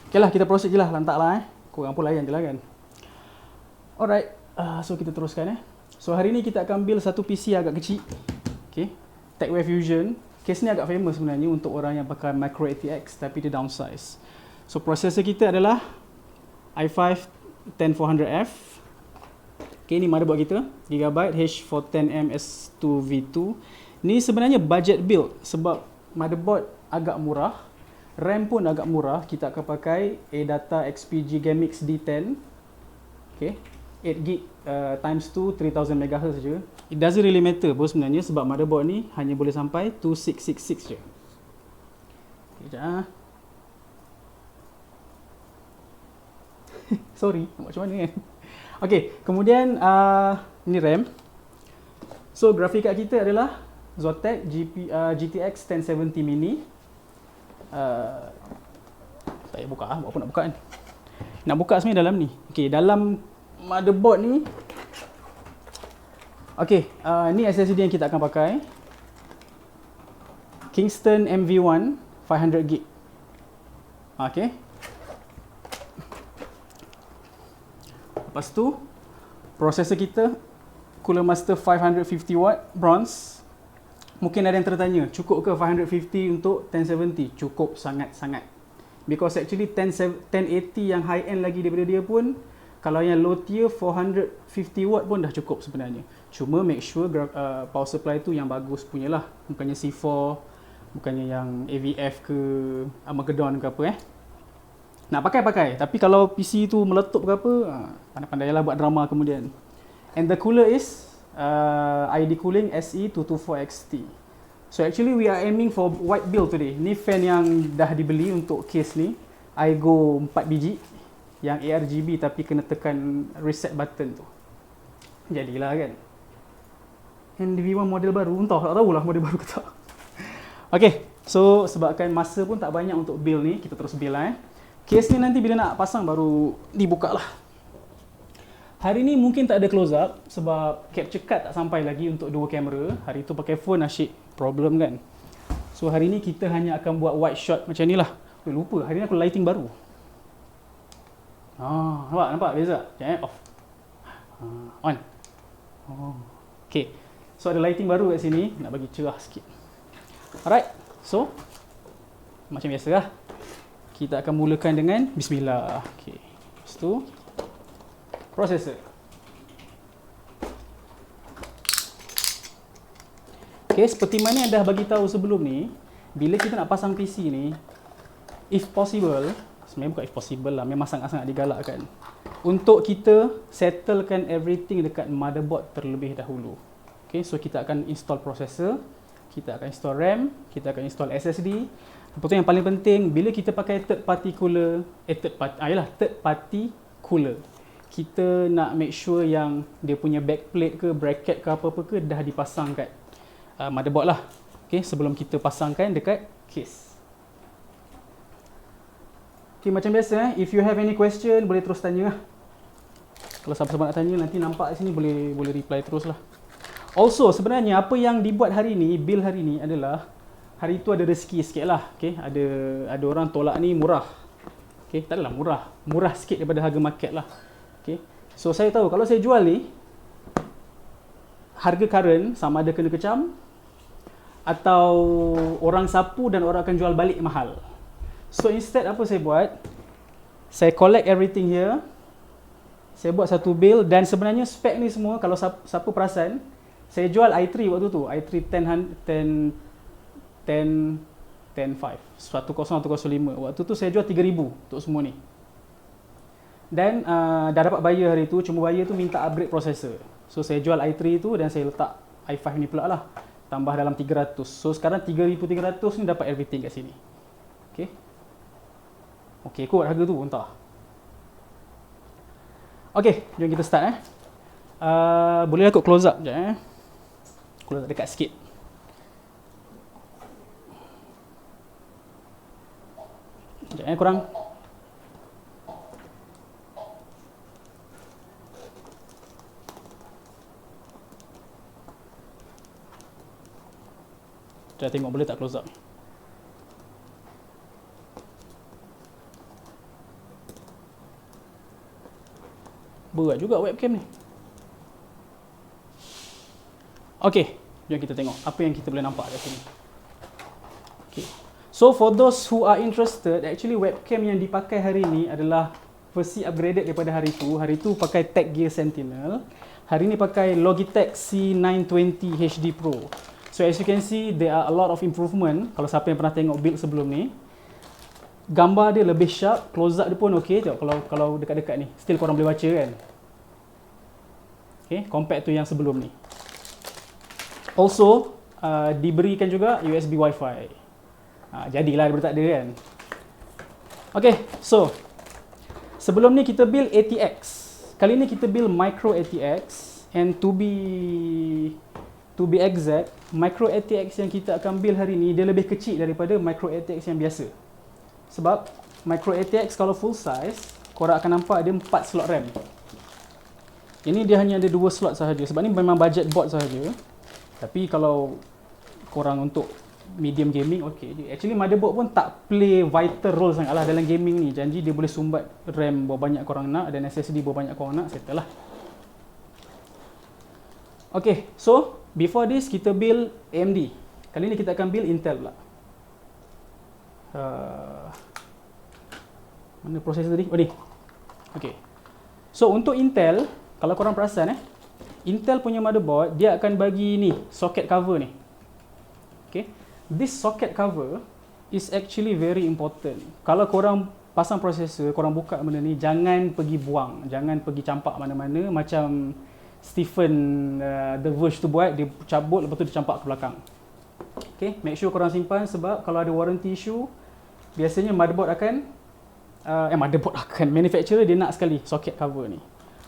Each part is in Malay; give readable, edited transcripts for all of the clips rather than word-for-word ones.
Okay lah, kita proceed je lah, lantak lah korang pun layan je lah kan. Alright, so kita teruskan So hari ni kita akan build satu PC agak kecil. Okay, TechWare Fusion. Case ni agak famous sebenarnya untuk orang yang pakai Micro ATX tapi dia downsize. So processor kita adalah i5 10400F. Okay, ni motherboard kita, Gigabyte H410M S2V2. Ni sebenarnya budget build sebab motherboard agak murah, RAM pun agak murah. Kita akan pakai ADATA XPG GameX D10. Okay, 8GB times 2 3000 MHz je. It doesn't really matter pun sebenarnya sebab motherboard ni hanya boleh sampai 2666 je. Sekejap sorry, nak buat macam mana kan. Okay, kemudian ni RAM. So grafik card kita adalah Zotac GTX 1070 Mini. Tak payah buka buat apa nak buka kan. Nak buka sebenarnya dalam ni. Okay, dalam motherboard ni, okay, ni SSD yang kita akan pakai, Kingston MV1 500GB. Okay, lepas tu prosesor kita Cooler Master 550W bronze. Mungkin ada yang tertanya, cukup ke 550 untuk 1070? Cukup sangat-sangat. Because actually 1080 yang high end lagi daripada dia pun, kalau yang low tier 450W pun dah cukup sebenarnya. Cuma make sure power supply tu yang bagus punya lah. Bukannya C4, bukannya yang AVF ke Armageddon ke apa Nak pakai. Tapi kalau PC tu meletup ke apa, pandai-pandailah buat drama kemudian. And the cooler is ID Cooling SE224XT. So actually we are aiming for white build today. Ni fan yang dah dibeli untuk case ni, iGo 4 biji yang ARGB tapi kena tekan reset button tu. Jadilah kan. NV1 model baru, entah tak tahulah model baru ke tak. Okay, so sebabkan masa pun tak banyak untuk build ni, kita terus build lah Case ni nanti bila nak pasang baru dibuka lah. Hari ni mungkin tak ada close up sebab capture card tak sampai lagi untuk dua kamera. Hari tu pakai phone asyik problem kan. So hari ni kita hanya akan buat wide shot macam ni lah. Lupa, hari ni aku lighting baru. Nampak beza? Off. On. Okay. So ada lighting baru kat sini, nak bagi cerah sikit. Alright, so macam biasa lah. Kita akan mulakan dengan bismillah. Okay. Lepas tu processor. Okay, seperti mana yang dah bagi tahu sebelum ni, bila kita nak pasang PC ni, if possible, sebenarnya bukan if possible lah, memang sangat-sangat digalakkan untuk kita settlekan everything dekat motherboard terlebih dahulu. Okay, so kita akan install processor, kita akan install RAM, kita akan install SSD. Lepas tu yang paling penting, bila kita pakai third party cooler, third party cooler, kita nak make sure yang dia punya backplate ke bracket ke apa-apa ke dah dipasang kat motherboard lah. Okay, sebelum kita pasangkan dekat case. Okay, macam biasa if you have any question boleh terus tanya lah. Kalau siapa-siapa nak tanya nanti nampak di sini boleh reply terus lah. Also sebenarnya apa yang dibuat hari ni, build hari ni adalah, hari tu ada rezeki sikit lah. Okay, ada orang tolak ni murah. Okay, tak adalah murah sikit daripada harga market lah. Okay, so saya tahu kalau saya jual ni, harga current sama ada kena kecam atau orang sapu dan orang akan jual balik mahal. So instead apa saya buat, saya collect everything here, saya buat satu build. Dan sebenarnya spek ni semua kalau siapa perasan, saya jual i3 waktu tu, i3 10105 waktu tu saya jual 3000 untuk semua ni. Dan dah dapat buyer hari tu, cuma buyer tu minta upgrade processor. So saya jual i3 tu dan saya letak i5 ni pula lah, tambah dalam 300. So sekarang 3300 ni dapat everything kat sini. Okay, okay kot harga tu, entah. Okay, jom kita start boleh lah kot close up je close up dekat sikit. Sekejap korang. Kita tengok boleh tak close up. Berat juga webcam ni. Okay, jom kita tengok apa yang kita boleh nampak kat sini. Okay. So for those who are interested, actually webcam yang dipakai hari ni adalah versi upgraded daripada hari tu. Hari tu pakai Tech Gear Sentinel. Hari ni pakai Logitech C920 HD Pro. So as you can see, there are a lot of improvement. Kalau siapa yang pernah tengok build sebelum ni, gambar dia lebih sharp, close up dia pun okey. Tengok kalau dekat-dekat ni, still korang boleh baca kan. Okay, compare tu yang sebelum ni. Also, diberikan juga USB Wi-Fi. Jadilah daripada tak ada kan. Okay, so sebelum ni kita build ATX. Kali ni kita build Micro ATX. And to be exact, Micro ATX yang kita akan build hari ni, dia lebih kecil daripada Micro ATX yang biasa. Sebab Micro ATX kalau full size, korang akan nampak dia 4 slot RAM. Ini dia hanya ada 2 slot sahaja. Sebab ni memang budget board sahaja. Tapi kalau korang untuk medium gaming, okey je. Actually motherboard pun tak play vital role sangat lah dalam gaming ni. Janji dia boleh sumbat RAM berapa banyak korang nak dan SSD berapa banyak korang nak, settle lah. Okay, so before this kita build AMD. Kali ni kita akan build Intel pula. Mana processor tadi? Oh ni. Okay. So untuk Intel, kalau korang perasan Intel punya motherboard, dia akan bagi ni, socket cover ni. Okay. This socket cover is actually very important. Kalau korang pasang processor, korang buka benda ni, jangan pergi buang. Jangan pergi campak mana-mana. Macam Stephen The Verge tu buat, dia cabut lepas tu dia campak ke belakang. Okay. Make sure korang simpan sebab kalau ada warranty issue, biasanya motherboard akan manufacturer dia nak sekali socket cover ni.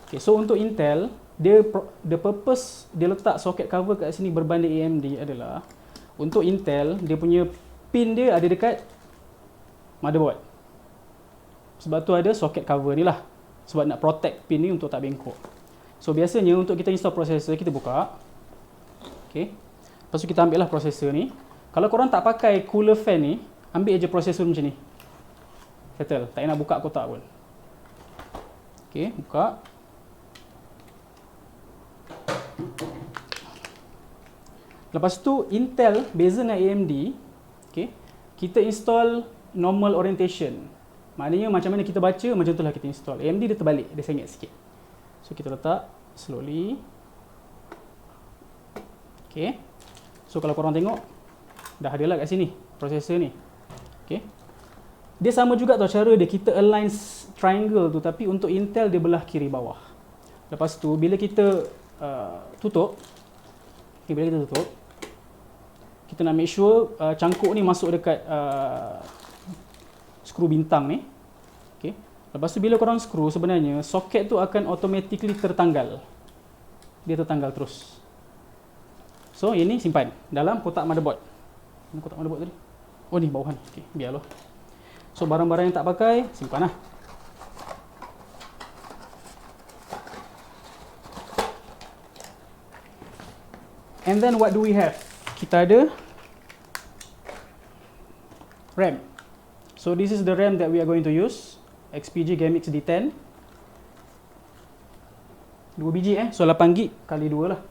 Okay. So untuk Intel, the purpose dia letak socket cover kat sini berbanding AMD adalah untuk Intel, dia punya pin dia ada dekat motherboard. Sebab tu ada socket cover ni lah. Sebab nak protect pin ni untuk tak bengkok. So biasanya untuk kita install processor, kita buka. Okay. Lepas tu kita ambil lah processor ni. Kalau korang tak pakai cooler fan ni, ambil je processor macam ni. Settle. Tak nak buka kotak pun. Okay, buka. Lepas tu Intel beza dengan AMD, okay, kita install normal orientation. Maknanya macam mana kita baca, macam itulah kita install. AMD dia terbalik, dia sengit sikit. So kita letak slowly. Okay. So kalau korang tengok, dah ada lah kat sini processor ni. Okay. Dia sama juga tau cara dia, kita align triangle tu, tapi untuk Intel dia belah kiri bawah. Lepas tu bila kita tutup, okay, bila kita tutup, kita nak make sure cangkuk ni masuk dekat skru bintang ni. Okay. Lepas tu bila korang skru, sebenarnya soket tu akan automatically tertanggal. Dia tertanggal terus. So ini simpan dalam kotak motherboard. Mana kotak motherboard tadi? Oh ni bawah ni. Okay, biarlah. So barang-barang yang tak pakai, simpan lah. And then what do we have? Kita ada RAM. So this is the RAM that we are going to use. XPG GameX D10. 2 biji So 8 GB kali 2 lah.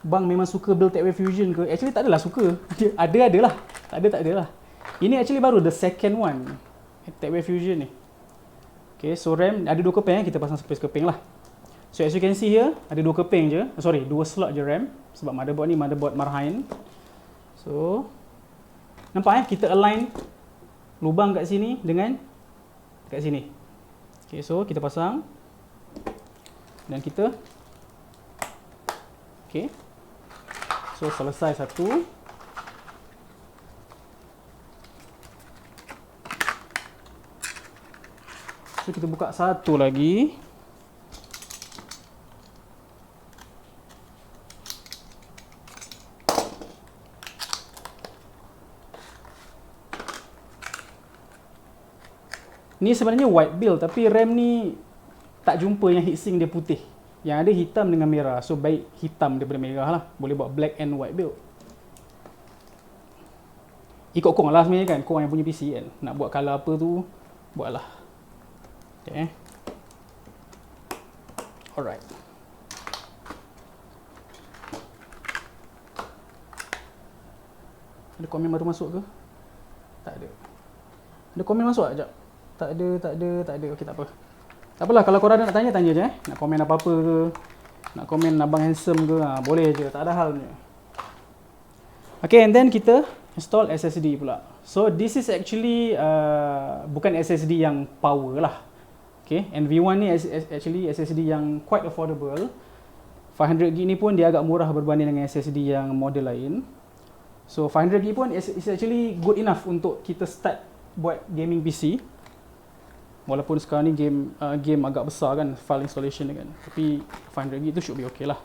Bang memang suka build TechWave Fusion ke? Actually tak adalah suka. Adalah. Tak ada lah. Ini actually baru the second one. TechWave Fusion ni. Okay, so RAM ada 2 keping, kita pasang space keping lah. So as you can see here, ada 2 keping je. 2 slot je RAM. Sebab motherboard ni motherboard Marheim. So nampak kita align lubang kat sini dengan kat sini. Okay, so kita pasang. Dan kita okay. So selesai satu. So kita buka satu lagi. Ni sebenarnya white build, tapi RAM ni tak jumpa yang heatsink dia putih. Yang ada hitam dengan merah. So baik hitam daripada merah lah. Boleh buat black and white build. Ikut korang lah sebenarnya kan. Korang yang punya PC kan. Nak buat color apa tu, buatlah. Okay. Alright. Ada komen baru masuk ke? Tak ada. Ada komen masuk tak? Sekejap. Tak ada. Okey, tak apa. Tak apalah, kalau korang nak tanya, tanya je Nak komen apa-apa ke, nak komen abang handsome ke, boleh je, tak ada hal punya. Okay, and then kita install SSD pula. So this is actually bukan SSD yang power lah. Okay, NV1 ni actually SSD yang quite affordable. 500GB ni pun dia agak murah berbanding dengan SSD yang model lain. So 500GB pun is actually good enough untuk kita start buat gaming PC. Walaupun sekarang ni game agak besar kan file installation dia kan. Tapi 500GB tu should be okay lah.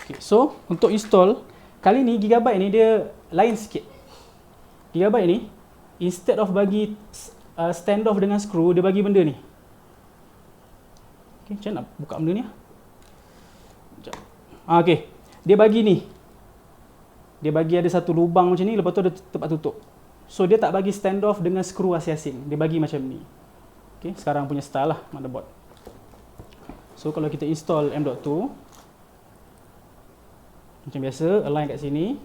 Okay, so untuk install kali ni Gigabyte ni dia lain sikit. Gigabyte ni instead of bagi standoff dengan screw, dia bagi benda ni. Okay, macam nak buka benda ni lah. Okay, dia bagi ni. Dia bagi ada satu lubang macam ni, lepas tu ada tempat tutup. So dia tak bagi standoff dengan skru asing-asing. Dia bagi macam ni. Okay, sekarang punya style lah motherboard. So kalau kita install M.2 macam biasa, align kat sini.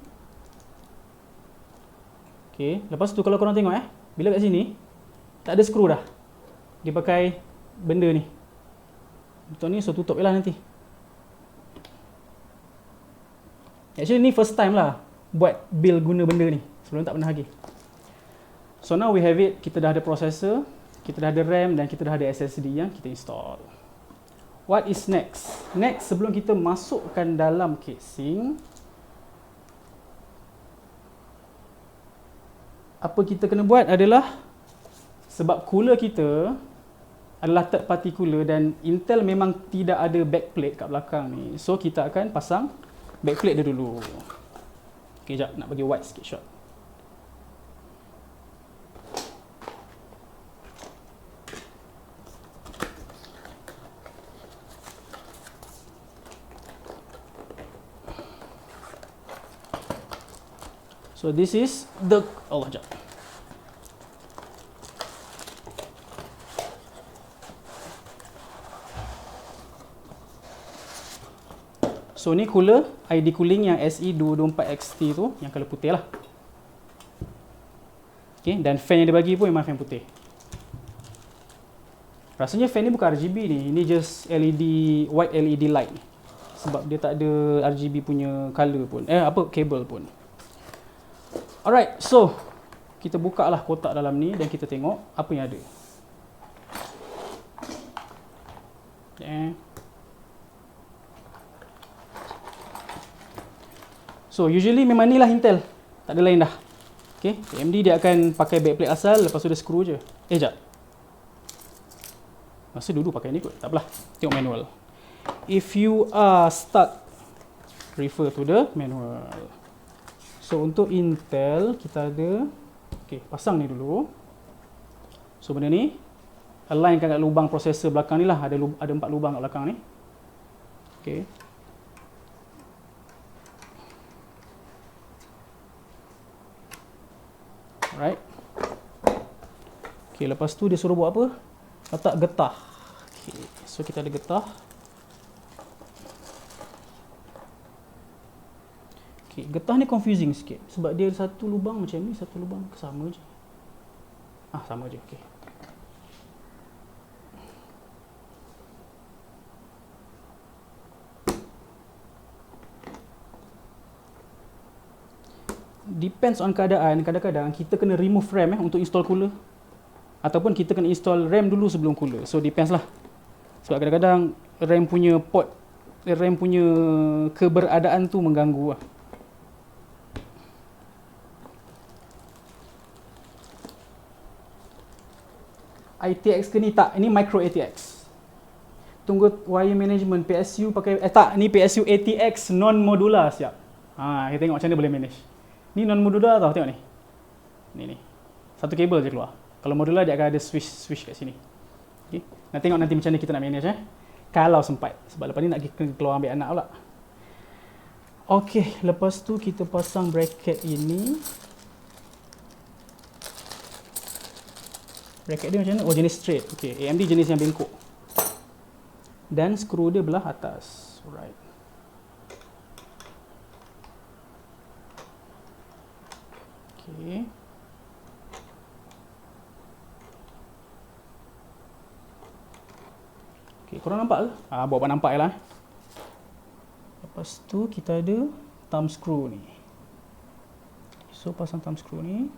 Okay, lepas tu kalau korang tengok bila kat sini tak ada skru dah. Dia pakai benda ni. Untuk ni so tutup je lah nanti. Actually ni first time lah buat build guna benda ni. Sebelum tak pernah lagi. So now we have it. Kita dah ada processor, kita dah ada RAM dan kita dah ada SSD yang kita install. What is next? Next, sebelum kita masukkan dalam casing, apa kita kena buat adalah, sebab cooler kita adalah third party cooler dan Intel memang tidak ada backplate kat belakang ni. So kita akan pasang backplate dia dulu. Okay, sekejap nak bagi wide sikit shot. So this is the sekejap. So ni cooler ID Cooling yang SE224XT tu, yang color putih lah. Okay, dan fan yang dia bagi pun memang fan putih. Rasanya fan ni bukan RGB ni, ini just LED, white LED light. Sebab dia tak ada RGB punya color pun, cable pun. Alright, so kita buka lah kotak dalam ni dan kita tengok apa yang ada. Okay. So usually memang ni lah Intel, tak ada lain dah. Okay, AMD dia akan pakai backplate asal, lepas tu dia screw je. Sekejap. Masa dulu pakai ni kot, tak apalah. Tengok manual. If you are stuck, refer to the manual. So untuk Intel kita ada, okay, pasang ni dulu. So benda ni alignkan kat lubang prosesor belakang ni lah, ada 4 lubang kat belakang ni. Okay. Alright. Okay, lepas tu dia suruh buat apa? Letak getah. Okay, so kita ada getah. Okay, getah ni confusing sikit sebab dia satu lubang macam ni, satu lubang sama je. Sama je. Okay. Depends on keadaan. Kadang-kadang kita kena remove RAM untuk install cooler, ataupun kita kena install RAM dulu sebelum cooler. So depends lah. Sebab kadang-kadang RAM punya port, RAM punya keberadaan tu mengganggu lah. ITX ke ni? Tak, ini micro ATX. Tunggu wire management PSU pakai tak, ni PSU ATX non modular siap. Kita tengok macam mana boleh manage. Ni non modular tau, tengok ni. Ni. Satu kabel je keluar. Kalau modular dia akan ada switch kat sini. Okay. Nak tengok nanti macam mana kita nak manage kalau sempat. Sebab lepas ni nak keluar ambil anak pula. Okey, lepas tu kita pasang bracket ini. Bracket dia macam mana? Oh, jenis straight. Okey, AMD jenis yang bengkok. Dan skru dia belah atas. Alright. Okey. Okey, korang nampak ke? Buat nampak lah. Lepas tu kita ada thumb screw ni. So pasang thumb screw ni.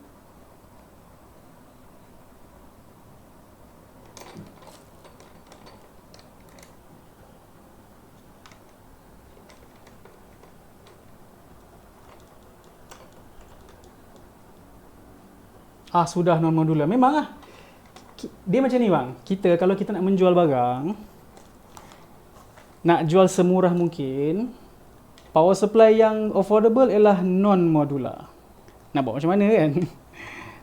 Sudah non modular. Memang lah. Dia macam ni bang. Kita kalau kita nak menjual barang, nak jual semurah mungkin, power supply yang affordable ialah non-modular. Nak buat macam mana kan?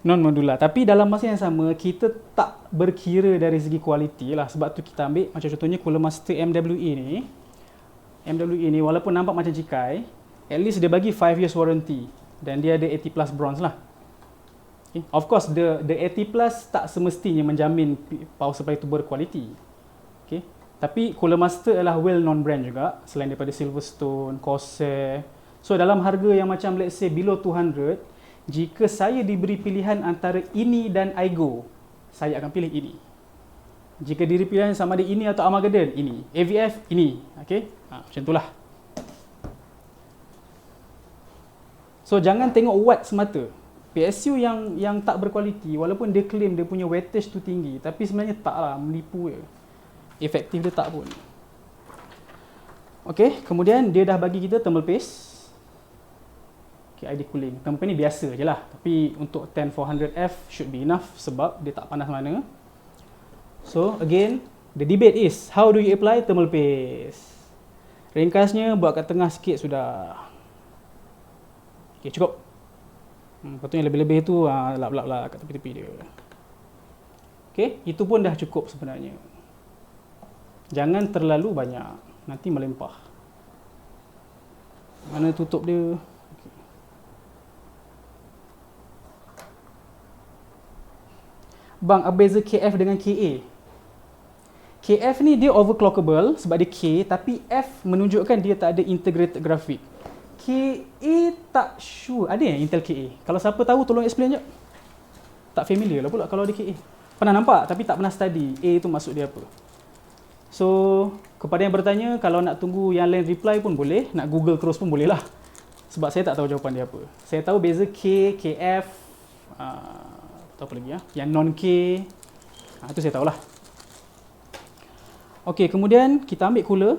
Non-modular. Tapi dalam masa yang sama, kita tak berkira dari segi kualiti lah. Sebab tu kita ambil, macam contohnya Cooler Master MWE ni. MWE ni walaupun nampak macam cikai, at least dia bagi 5 years warranty. Dan dia ada 80 plus bronze lah. Okay. Of course, the 80 plus tak semestinya menjamin power supply itu berkualiti. Okay. Tapi Cooler Master adalah well-known brand juga, selain daripada Silverstone, Corsair. So dalam harga yang macam let's say below 200, jika saya diberi pilihan antara ini dan iGo, saya akan pilih ini. Jika diberi pilihan sama ada ini atau Armageddon, ini. AVF, ini. Okay? Macam itulah. So jangan tengok watt semata. PSU yang tak berkualiti, walaupun dia claim dia punya wattage tu tinggi, tapi sebenarnya tak lah, menipu je. Efektif dia tak pun. Okey, kemudian dia dah bagi kita thermal paste. Okey, ID cooling. Thermal paste ni biasa je lah, tapi untuk 10400F should be enough sebab dia tak panas mana. So again, the debate is how do you apply thermal paste? Ringkasnya buat kat tengah sikit sudah. Okey, cukup. Patutnya lebih-lebih tu lap-lap lah kat tepi-tepi dia. Okey, itu pun dah cukup sebenarnya. Jangan terlalu banyak, nanti melimpah. Mana tutup dia? Okay. Bang, apa beza KF dengan KA? KF ni dia overclockable sebab dia K, tapi F menunjukkan dia tak ada integrated graphic. KA tak sure. Ada yang Intel KA? Kalau siapa tahu tolong explain je. Tak familiar lah pula kalau ada KA. Pernah nampak tapi tak pernah study A tu maksud dia apa. So, kepada yang bertanya, kalau nak tunggu yang lain reply pun boleh, nak Google terus pun boleh lah. Sebab saya tak tahu jawapan dia apa. Saya tahu beza K, KF, tahu apa lagi ya? Yang non-K, itu saya tahulah. Okey, kemudian kita ambil cooler.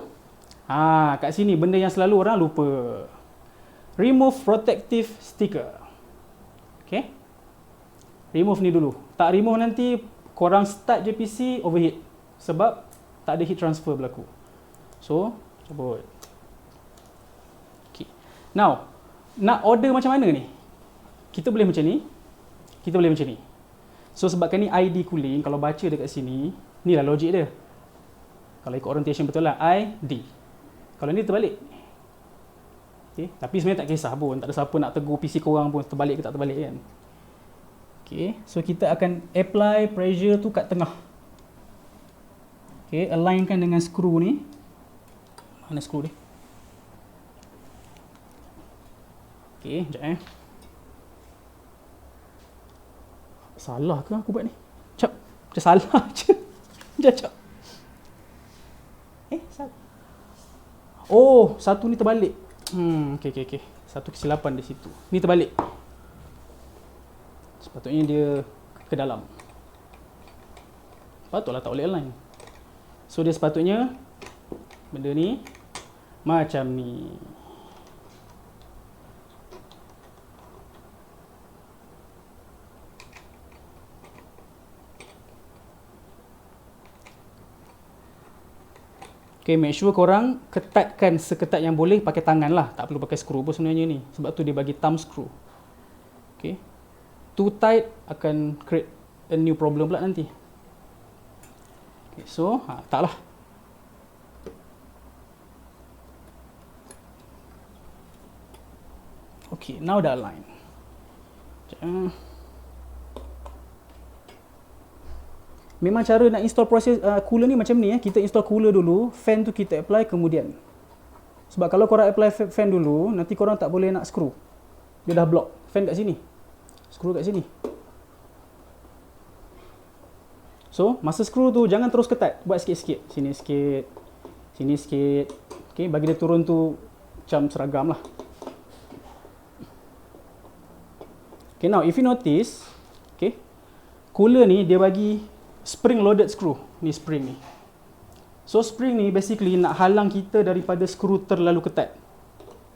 Kat sini benda yang selalu orang lupa. Remove protective sticker. Okay. Remove ni dulu. Tak remove nanti korang start je PC overheat. Sebab tak ada heat transfer berlaku. So, cabut. Okay. Now, nak order macam mana ni? Kita boleh macam ni. Kita boleh macam ni. So, sebabkan ni ID cooling, kalau baca dekat sini, ni lah logik dia. Kalau ikut orientation betul lah, ID. Kalau ni terbalik. Okay. Tapi sebenarnya tak kisah pun. Tak ada siapa nak tegur PC korang pun terbalik ke tak terbalik kan. Okay. So kita akan apply pressure tu kat tengah. Okay. Alignkan dengan skru ni. Mana skru dia? Okay. Sekejap Salah ke aku buat ni? Sekejap. Macam salah je. Sekejap. Salah. Oh, satu ni terbalik. Okey. Satu kesilapan di situ. Ni terbalik. Sepatutnya dia ke dalam. Patutlah tak boleh align. So dia sepatutnya benda ni macam ni. Okay, make sure korang ketatkan seketat yang boleh pakai tangan lah. Tak perlu pakai skru pun sebenarnya ni. Sebab tu dia bagi thumb screw. Okay. Too tight akan create a new problem pula nanti. Okay, so taklah. Okay, now dah align. Memang cara nak install proses cooler ni macam ni. Kita install cooler dulu, fan tu kita apply kemudian. Sebab kalau korang apply fan dulu, nanti korang tak boleh nak screw. Dia dah block. Fan kat sini, screw kat sini. So, masa screw tu jangan terus ketat. Buat sikit-sikit. Sini sikit, sini sikit. Okay, bagi dia turun tu macam seragam lah. Okay, now if you notice, okay, cooler ni dia bagi spring loaded screw. Ni spring ni. So, spring ni basically nak halang kita daripada screw terlalu ketat.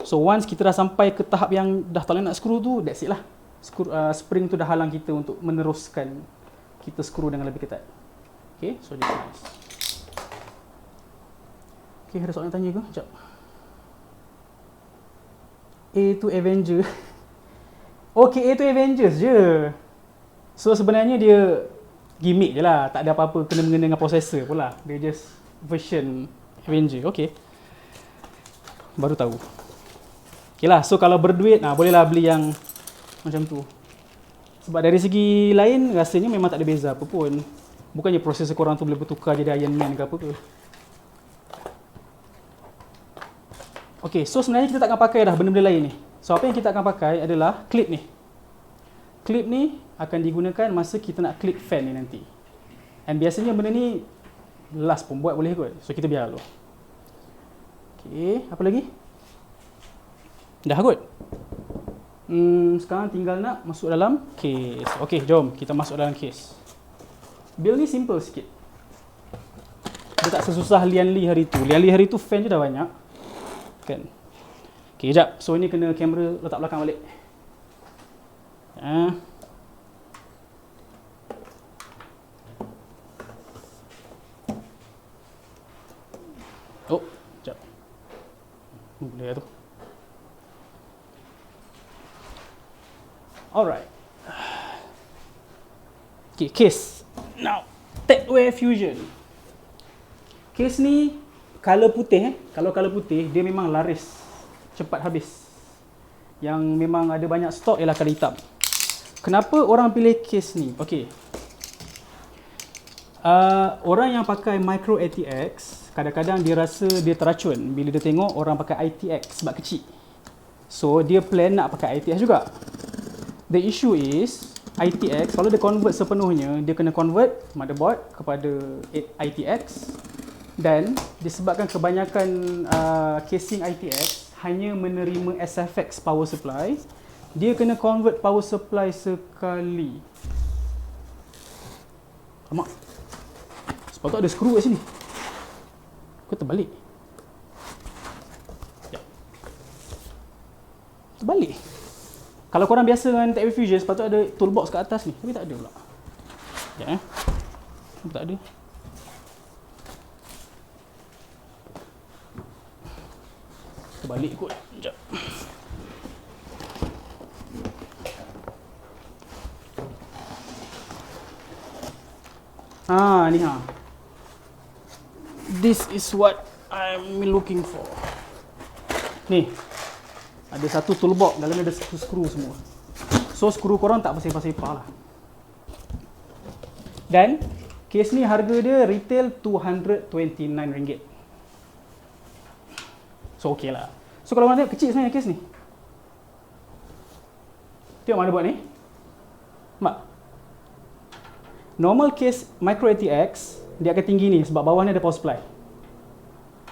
So, once kita dah sampai ke tahap yang dah tak boleh nak screw tu, that's it lah. Spring tu dah halang kita untuk meneruskan kita screw dengan lebih ketat. Okay, so this nice. Okay, ada soalan tanya ke? Sekejap. A to Avenger. Okay, A to Avengers je. So sebenarnya dia gimmick je lah. Tak ada apa-apa kena-mengena dengan processor pula. Dia just version Avenger. Okay, baru tahu. Okay lah, so kalau berduit, bolehlah beli yang macam tu. Sebab dari segi lain, rasanya memang tak ada beza apa pun. Bukannya prosesor korang tu boleh bertukar jadi Iron Man ke apa ke. Okay, so sebenarnya kita tak akan pakai dah benda-benda lain ni. So apa yang kita akan pakai adalah clip ni. Clip ni akan digunakan masa kita nak clip fan ni nanti. And biasanya benda ni last pun buat boleh kot. So kita biar dulu. Okay, apa lagi? Dah kot. Sekarang tinggal nak masuk dalam case. Okay, jom kita masuk dalam case. Build ni simple sikit. Dia tak sesusah Lian Li hari tu. Lian Li hari tu fan je dah banyak. Kan? Okay, sekejap. So, ini kena kamera letak belakang balik. Oh, sekejap. Boleh tu. Alright. Okay, case. Now, Techware Fusion. Case ni color putih. Kalau color putih, dia memang laris, cepat habis. Yang memang ada banyak stok ialah color hitam. Kenapa orang pilih case ni? Okay. Orang yang pakai micro ATX, kadang-kadang dia rasa dia teracun bila dia tengok orang pakai ITX sebab kecil. So, dia plan nak pakai ITX juga. The issue is, ITX, kalau dia convert sepenuhnya, dia kena convert motherboard kepada ITX. Dan disebabkan kebanyakan casing ITX hanya menerima SFX power supply, dia kena convert power supply sekali. Alamak, sepatutnya ada skru kat sini. Kau terbalik. Ya. Terbalik. Kalau korang biasa dengan Techware Fusion, sepatutnya ada toolbox kat atas ni. Tapi tak ada pula. Ya, tak ada. Terbalik kot. Sekejap. Ni This is what I'm looking for. Ni. Ada satu toolbox, dalamnya ada satu skru semua. So skru korang tak bersepah-sepah lah. Dan case ni harga dia retail RM229. So okey lah. So kalau korang tengok kecil sebenarnya case ni. Tengok mana buat ni. Nampak? Normal case micro ATX dia akan tinggi ni sebab bawah ni ada power supply.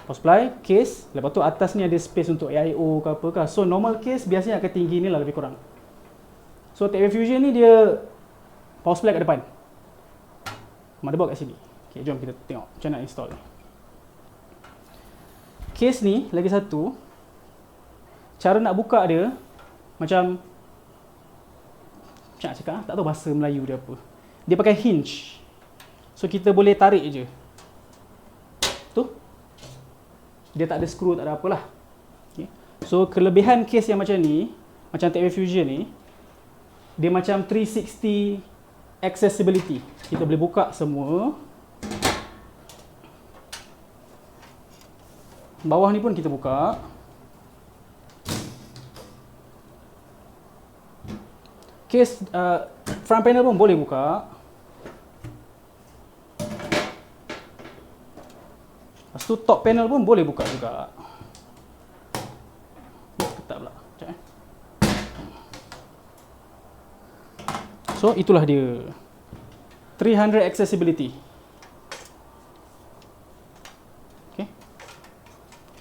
Power supply, case, lepas tu atas ni ada space untuk AIO ke apa ke. So normal case biasanya akan tinggi ni lah lebih kurang. So Techware Fusion ni dia power supply kat depan, motherboard kat sini. Okay, jom kita tengok macam nak install ni. Case ni lagi satu, cara nak buka dia macam nak cakap, tak tahu bahasa Melayu dia apa. Dia pakai hinge. So kita boleh tarik je. Tu. Dia tak ada skru, tak ada apalah. Okay. So kelebihan case yang macam ni, macam Techware Fusion ni, dia macam 360 accessibility. Kita boleh buka semua. Bawah ni pun kita buka. Case front panel pun boleh buka. Lepas tu top panel pun boleh buka juga. Ketat pula. Sekejap eh. So itulah dia. 300 accessibility. Okay.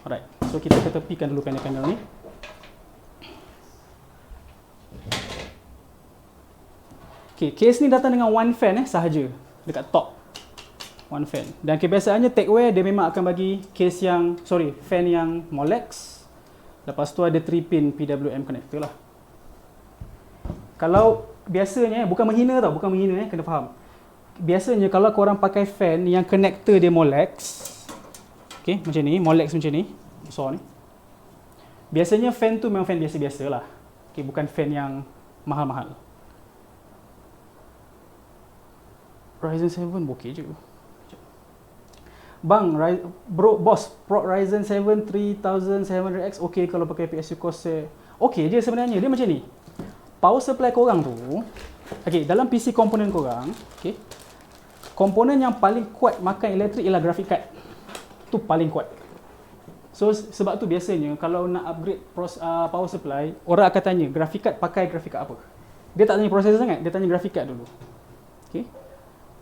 Alright. So kita ketepikan dulu panel-panel ni. Okay, case ni datang dengan one fan sahaja dekat top. One fan. Dan kebiasaannya Techwear dia memang akan bagi case yang fan yang Molex. Lepas tu ada 3 pin PWM connector lah. Kalau biasanya bukan menghina tau, bukan menghina kena faham. Biasanya kalau korang pakai fan yang connector dia Molex, okay, macam ni, Molex macam ni, besar ni. Biasanya fan tu memang fan biasa-biasa lah. Okay, bukan fan yang mahal-mahal. Ryzen 7 okey je. Bang, bos, Ryzen 7 3700X okey kalau pakai PSU Corsair. Okey je sebenarnya, dia macam ni. Power supply korang tu, okey, dalam PC komponen korang, okey, komponen yang paling kuat makan elektrik ialah graphic card. Tu paling kuat. So sebab tu biasanya kalau nak upgrade power supply, orang akan tanya graphic card pakai graphic card apa. Dia tak tanya processor sangat, dia tanya graphic card dulu. Okey.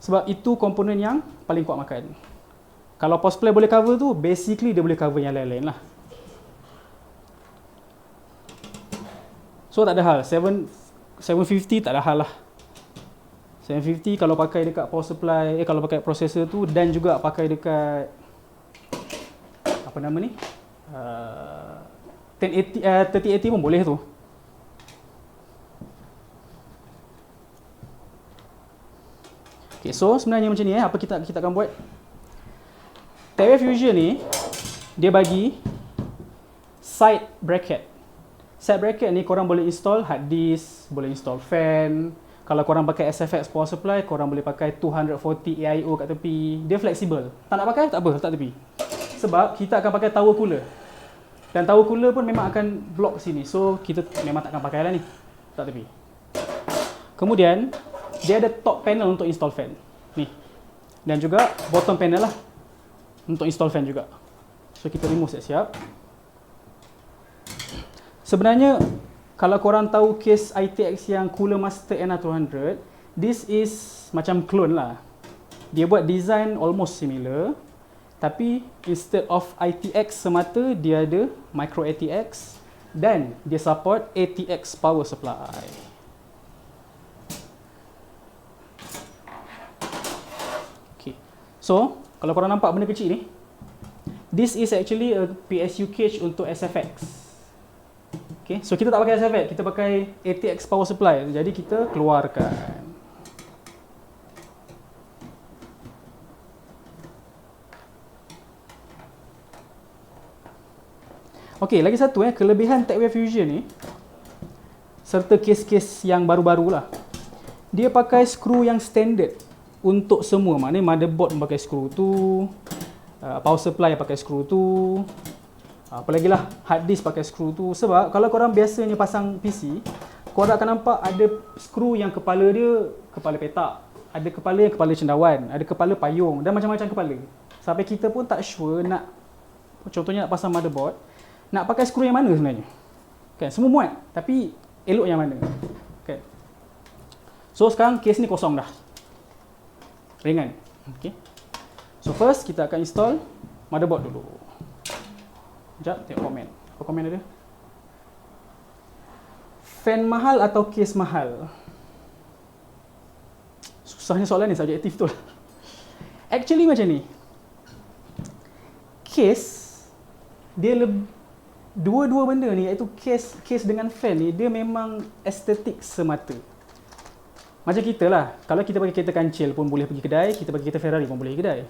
Sebab itu komponen yang paling kuat makan. Kalau power supply boleh cover tu, basically dia boleh cover yang lain-lain lah. So tak ada hal, 750 tak ada hal lah. 750 kalau pakai dekat power supply, kalau pakai processor tu dan juga pakai dekat apa nama ni? 3080 pun boleh tu. Okay, so sebenarnya macam ni apa kita akan buat. Techwear Fusion ni dia bagi side bracket. Side bracket ni korang boleh install hard disk, boleh install fan. Kalau korang pakai SFX power supply, korang boleh pakai 240 AIO kat tepi. Dia fleksibel. Tak nak pakai, tak apa, letak tepi. Sebab kita akan pakai tower cooler. Dan tower cooler pun memang akan block sini. So kita memang takkan pakai lah ni. Letak tepi. Kemudian dia ada top panel untuk install fan. Ni. Dan juga bottom panel lah untuk install fan juga. So kita remove siap-siap. Sebenarnya kalau korang tahu case ITX yang Cooler Master NR200, this is macam clone lah. Dia buat design almost similar, tapi instead of ITX semata, dia ada micro ATX dan dia support ATX power supply. Okay. So, kalau korang nampak benda kecil ni, this is actually a PSU cage untuk SFX. Okay, so kita tak pakai SFX, kita pakai ATX power supply. Jadi kita keluarkan. Okay, lagi satu kelebihan Techwear Fusion ni, serta kes-kes yang baru-baru lah. Dia pakai skru yang standard untuk semua. Maknanya motherboard pakai skru tu, power supply pakai skru tu, apa lagi lah, hard disk pakai skru tu. Sebab kalau korang biasanya pasang PC, korang akan nampak ada skru yang kepala dia kepala petak, ada kepala yang kepala cendawan, ada kepala payung dan macam-macam kepala. Sampai kita pun tak sure nak, contohnya nak pasang motherboard, nak pakai skru yang mana sebenarnya. Kan, semua muat, tapi elok yang mana. Kan. So sekarang case ni kosong dah. Ringan. Okay. So first kita akan install motherboard dulu. Sekejap, tengok komen. Apa komen ada? Fan mahal atau case mahal? Susahnya soalan ni, subjektif tu. Actually macam ni. Case, dia dua-dua benda ni, iaitu case dengan fan ni, dia memang estetik semata. Macam kita lah, kalau kita pakai kereta kancil pun boleh pergi kedai, kita pakai kereta Ferrari pun boleh pergi kedai.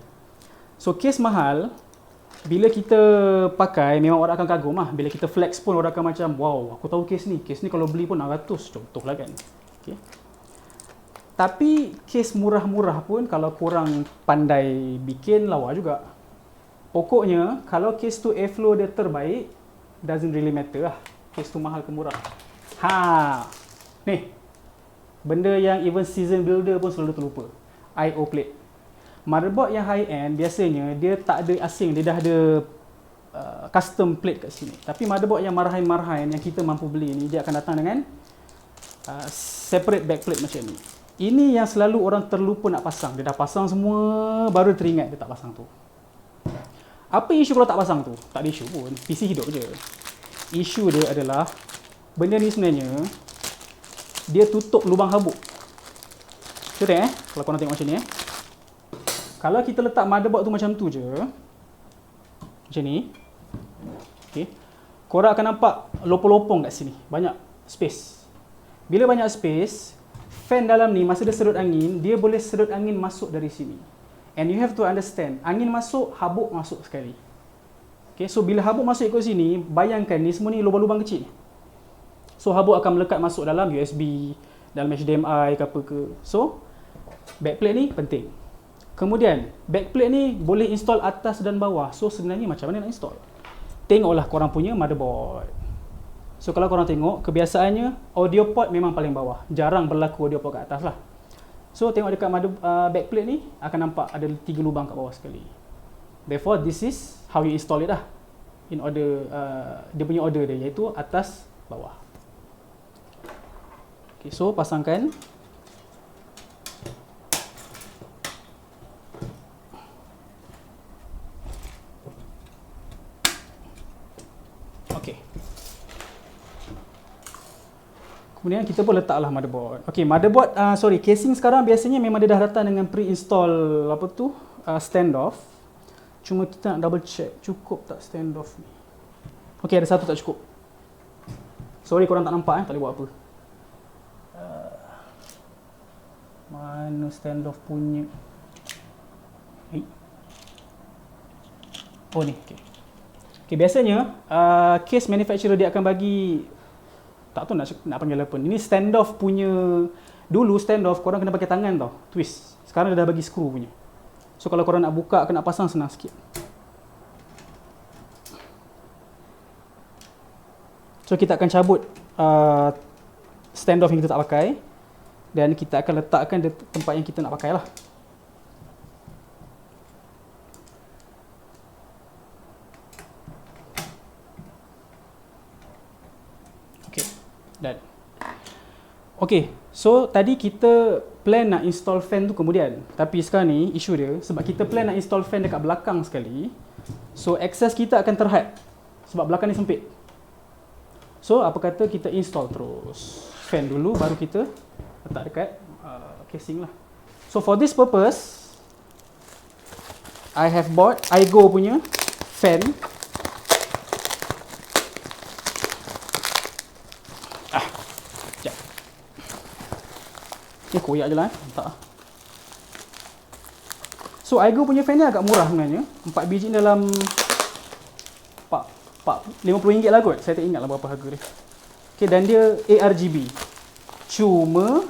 So case mahal, bila kita pakai memang orang akan kagum lah. Bila kita flex pun orang akan macam, wow, aku tahu case ni kalau beli pun 600 contoh lah kan. Okay. Tapi case murah-murah pun kalau korang pandai bikin, lawa juga. Pokoknya kalau case tu airflow dia terbaik, doesn't really matter lah case tu mahal ke murah. Ni benda yang even season builder pun selalu terlupa, I/O plate. Motherboard yang high end biasanya dia tak ada asing, dia dah ada custom plate kat sini. Tapi motherboard yang marahan-marahan yang kita mampu beli ni, dia akan datang dengan separate backplate macam ni. Ini yang selalu orang terlupa nak pasang. Dia dah pasang semua, baru teringat dia tak pasang tu. Apa isu kalau tak pasang tu? Tak ada isu pun, PC hidup je. Isu dia adalah benda ni sebenarnya dia tutup lubang habuk. Kita kalau korang tengok macam ni Kalau kita letak motherboard tu macam tu je, macam ni, okay, korang akan nampak lopong-lopong kat sini, banyak space. Bila banyak space, fan dalam ni masa dia sedut angin, dia boleh sedut angin masuk dari sini. And you have to understand, angin masuk, habuk masuk sekali. Okay, so bila habuk masuk ikut sini, bayangkan ni semua ni lubang-lubang kecil. So habuk akan melekat masuk dalam USB, dalam HDMI ke apa ke. So backplate ni penting. Kemudian backplate ni boleh install atas dan bawah. So sebenarnya macam mana nak install? Tengoklah korang punya motherboard. So kalau korang tengok, kebiasaannya audio port memang paling bawah. Jarang berlaku audio port kat atas lah. So tengok dekat backplate ni, akan nampak ada 3 lubang kat bawah sekali. Therefore this is how you install it lah. In order, dia punya order dia, iaitu atas, bawah. Okay, so pasangkan. Okay. Kemudian kita pun letaklah motherboard. Okay, motherboard, casing sekarang biasanya memang dia dah datang dengan pre-install apa tu, standoff. Cuma kita nak double check, cukup tak standoff ni. Okay, ada satu tak cukup. Sorry korang tak nampak, tak boleh buat apa. Mana standoff punya? Oh ni, okay. Okay, biasanya case manufacturer dia akan bagi, tak tahu nak panggil apa. Ini standoff punya. Dulu standoff korang kena pakai tangan tau, twist. Sekarang dia dah bagi screw punya. So kalau korang nak buka, nak pasang senang sikit. So kita akan cabut standoff yang kita tak pakai, dan kita akan letakkan di tempat yang kita nak pakai lah. Okay, done. Okay, so tadi kita plan nak install fan tu kemudian. Tapi sekarang ni isu dia, sebab kita plan nak install fan dekat belakang sekali, so access kita akan terhad sebab belakang ni sempit. So apa kata kita install terus fan dulu, baru kita letak dekat casing lah. So for this purpose, I have bought iGo punya fan. Sekejap. Ni koyak je lah, letak. So iGo punya fan ni agak murah sebenarnya. 4 biji dalam RM50 lah kot. Saya tak ingat lah berapa harga dia. Okay, dan dia ARGB. Cuma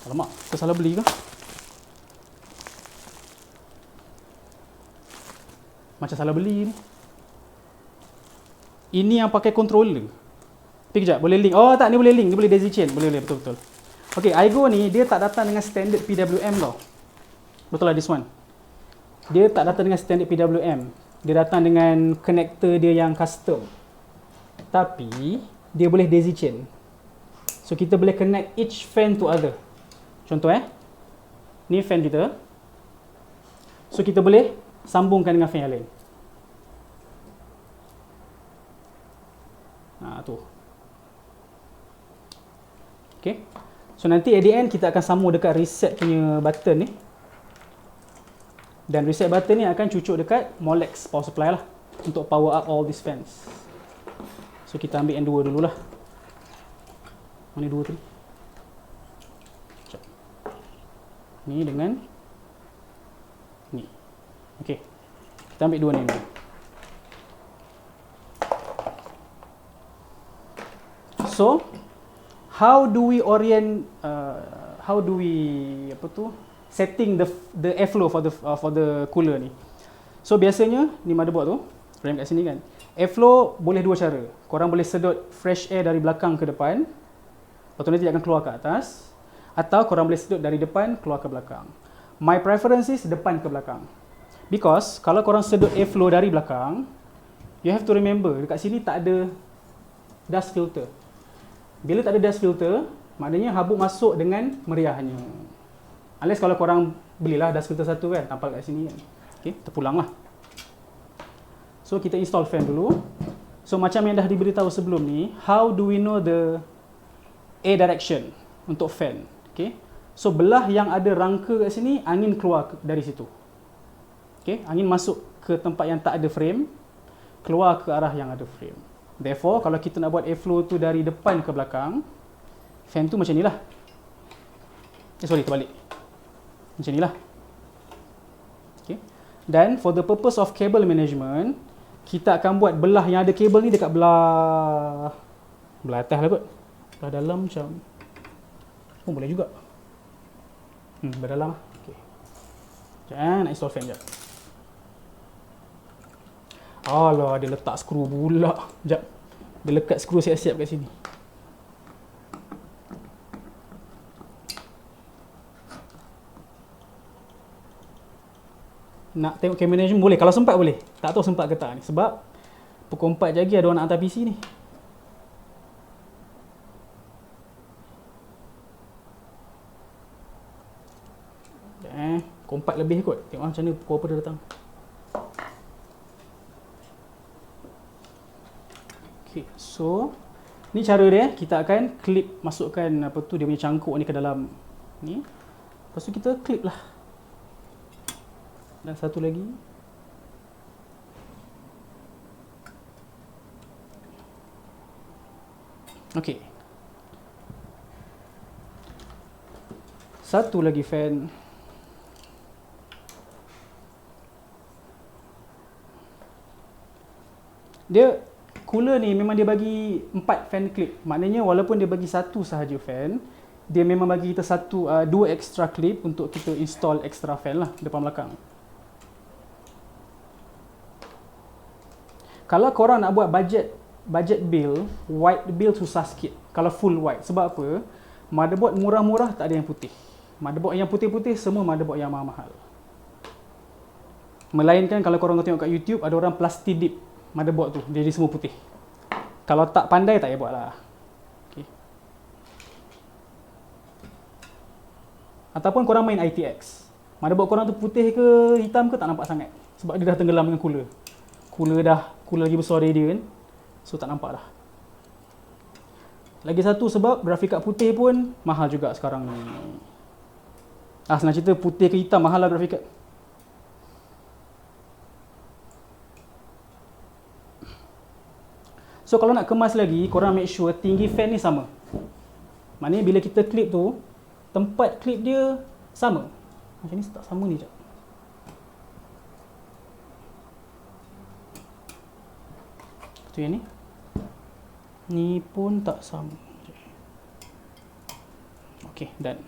alamak, saya salah beli ke? Macam salah beli ni. Ini yang pakai controller. Tapi kejap, boleh link. Oh tak, ni boleh link. Ni boleh daisy chain. Boleh, betul-betul. Okay, iGo ni dia tak datang dengan standard PWM tau. Betul lah this one. Dia tak datang dengan standard PWM. Dia datang dengan connector dia yang custom. Tapi dia boleh daisy chain. So kita boleh connect each fan to other. Contoh ni fan kita. So kita boleh sambungkan dengan fan yang lain. Tu. Okay. So nanti at the end kita akan sambung dekat reset punya button ni. Dan reset button ni akan cucuk dekat Molex power supply lah, untuk power up all these fans. So kita ambil yang dua dululah. Mana dua tu? Ni dengan ni. Okey. Kita ambil dua ni dulu. So, how do we orient, setting the airflow for the cooler ni. So biasanya ni motherboard tu, RAM kat sini kan. Airflow boleh dua cara. Korang boleh sedut fresh air dari belakang ke depan, lepas tu nanti akan keluar ke atas, atau korang boleh sedut dari depan keluar ke belakang. My preference is depan ke belakang. Because kalau korang sedut airflow dari belakang, you have to remember dekat sini tak ada dust filter. Bila tak ada dust filter, maknanya habuk masuk dengan meriahnya. Unless kalau korang belilah dust filter satu kan, tampal kat sini kan. Okay, terpulang lah. So kita install fan dulu. So macam yang dah diberitahu sebelum ni, how do we know the air direction untuk fan? Okay, so belah yang ada rangka kat sini, angin keluar dari situ. Okay, angin masuk ke tempat yang tak ada frame, keluar ke arah yang ada frame. Therefore, kalau kita nak buat airflow tu dari depan ke belakang, fan tu macam ni lah. Terbalik. Macam ni lah. Okay. Dan for the purpose of cable management, kita akan buat belah yang ada kabel ni dekat belah atas lah kot. Belah dalam macam boleh juga. Belah dalam lah. Okay. Sekejap, nak install fan sekejap. Alah, dia letak skru pula. Sekejap. Dia lekat skru siap-siap kat sini. Nak tengok camera management boleh. Kalau sempat boleh. Tak tahu sempat ke tak ni. Sebab pukul 4 lagi ada orang nak hantar PC ni. Pukul 4 lebih kot. Tengok macam mana pukul apa dia datang. Okay, so ni cara dia. Kita akan clip, masukkan apa tu dia punya cangkuk ni ke dalam ni. Lepas tu kita clip lah. Dan satu lagi. Okey. Satu lagi fan. Dia cooler ni memang dia bagi 4 fan clip. Maknanya walaupun dia bagi satu sahaja fan, dia memang bagi kita dua extra clip untuk kita install extra fan lah depan belakang. Kalau korang nak buat budget build, white build susah sikit. Kalau full white. Sebab apa? Motherboard murah-murah tak ada yang putih. Motherboard yang putih-putih semua motherboard yang mahal-mahal. Melainkan kalau korang tengok kat YouTube, ada orang plastic dip motherboard tu, jadi semua putih. Kalau tak pandai tak payah buat lah. Okay. Ataupun korang main ITX. Motherboard korang tu putih ke hitam ke tak nampak sangat. Sebab dia dah tenggelam dengan cooler. Cooler lagi besar dari dia kan. So tak nampak dah. Lagi satu sebab grafik kad putih pun mahal juga sekarang ni. Senang cerita putih ke hitam mahal lah grafik kad. So kalau nak kemas lagi, korang make sure tinggi fan ni sama. Maknanya bila kita clip tu, tempat clip dia sama. Macam ni tak sama ni sekejap. Tu yang ni. Ni pun tak sama. Okay, done.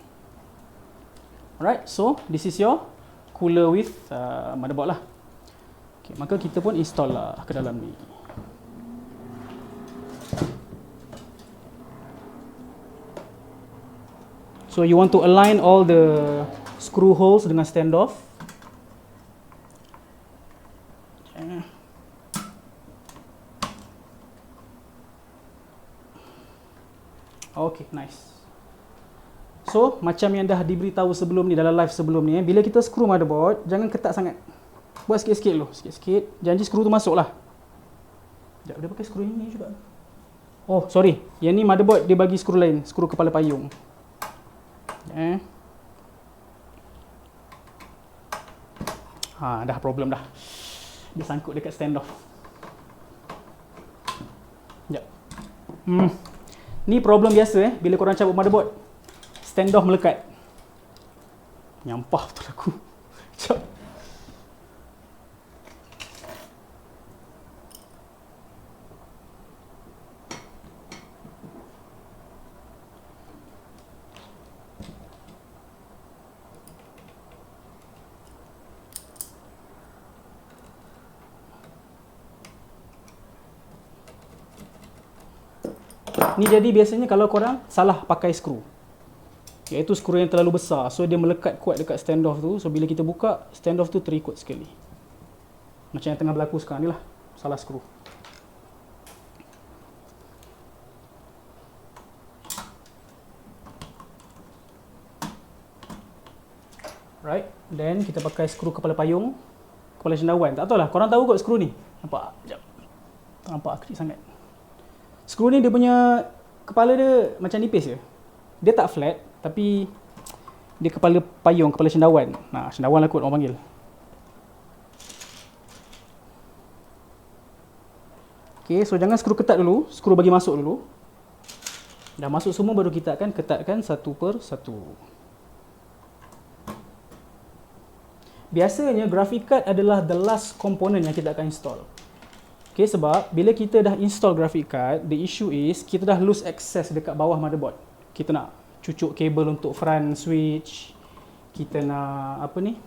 Alright, so this is your cooler with motherboard lah. Okay, maka kita pun install lah ke dalam ni. So you want to align all the screw holes dengan standoff. Okay, nice. So, macam yang dah diberitahu sebelum ni, dalam live sebelum ni, bila kita screw motherboard, jangan ketat sangat. Buat sikit-sikit dulu, sikit-sikit. Janji screw tu masuk lah. Sekejap, dia pakai screw ini juga. Oh, sorry. Yang ni motherboard dia bagi screw lain, screw kepala payung. Dah problem dah. Dia sangkut dekat standoff. Sekejap. Ni problem biasa bila korang cabut motherboard. Standoff melekat. Nyampah betul aku. Sekejap. Ni jadi biasanya kalau korang salah pakai skru, iaitu skru yang terlalu besar, so dia melekat kuat dekat standoff tu. So bila kita buka, standoff tu terikut sekali. Macam yang tengah berlaku sekarang ni lah, salah skru. Right, then kita pakai skru kepala payung, kepala cendawan. Tak tahulah, korang tahu kot skru ni? Nampak? Sekejap. Tak nampak kecil sangat. Skru ni dia punya kepala dia macam nipis je. Dia tak flat, tapi dia kepala payung, kepala cendawan. Nah, cendawan lah kot orang panggil. Okay, so jangan skru ketat dulu, skru bagi masuk dulu. Dah masuk semua baru kita akan ketatkan satu per satu. Biasanya graphic card adalah the last component yang kita akan install. Okay, sebab bila kita dah install graphic card, the issue is kita dah lose access dekat bawah motherboard. Kita nak cucuk kabel untuk front switch, kita nak apa ni,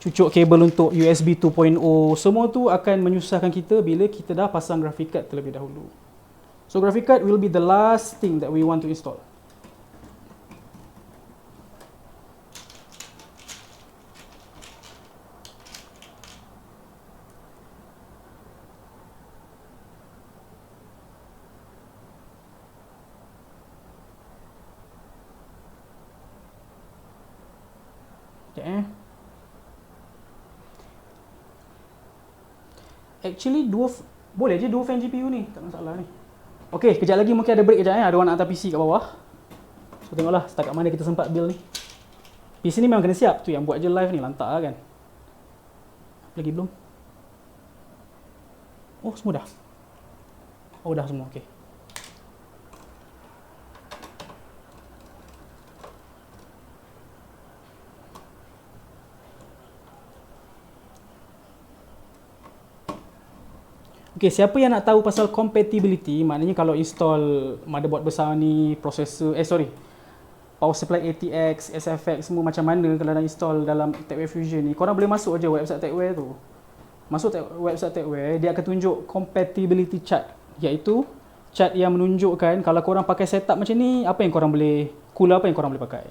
cucuk kabel untuk USB 2.0, semua tu akan menyusahkan kita bila kita dah pasang graphic card terlebih dahulu. So graphic card will be the last thing that we want to install. Actually boleh je dua fan GPU ni, tak masalah ni. Okey, kejap lagi mungkin ada break kejap ada orang nak hantar PC kat bawah. So tengoklah setakat mana kita sempat build ni. PC ni memang kena siap, tu yang buat je live ni lantak lah kan. Lagi belum? Oh, semua dah. Oh, dah semua, okey. Okay, siapa yang nak tahu pasal compatibility, maknanya kalau install motherboard besar ni, processor, power supply ATX, SFX, semua macam mana kalau nak install dalam TechWare Fusion ni, korang boleh masuk je website TechWare tu. Masuk website TechWare, dia akan tunjuk compatibility chart, iaitu chart yang menunjukkan kalau korang pakai setup macam ni, apa yang korang boleh, cooler apa yang korang boleh pakai.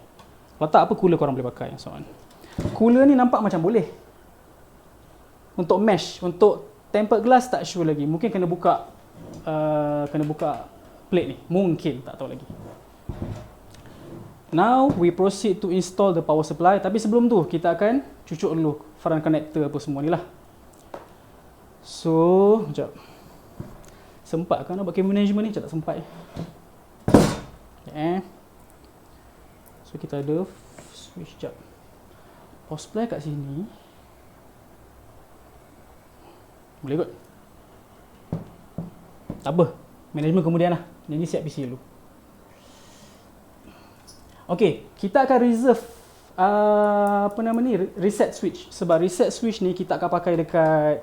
Kalau tak, apa cooler korang boleh pakai, so on. Cooler ni nampak macam boleh. Untuk mesh, untuk tempered glass tak sure lagi. Mungkin kena buka plate ni. Mungkin, tak tahu lagi. Now we proceed to install the power supply. Tapi sebelum tu kita akan cucuk dulu front connector apa semua ni lah. So, sekejap. Sempat kan nak buat cable management ni? Sekejap tak sempat. So kita ada switch, sekejap. Power supply kat sini. Boleh kot. Tak apa. Management kemudian lah. Jadi siap PC dulu. Okay. Kita akan reserve reset switch. Sebab reset switch ni kita akan pakai dekat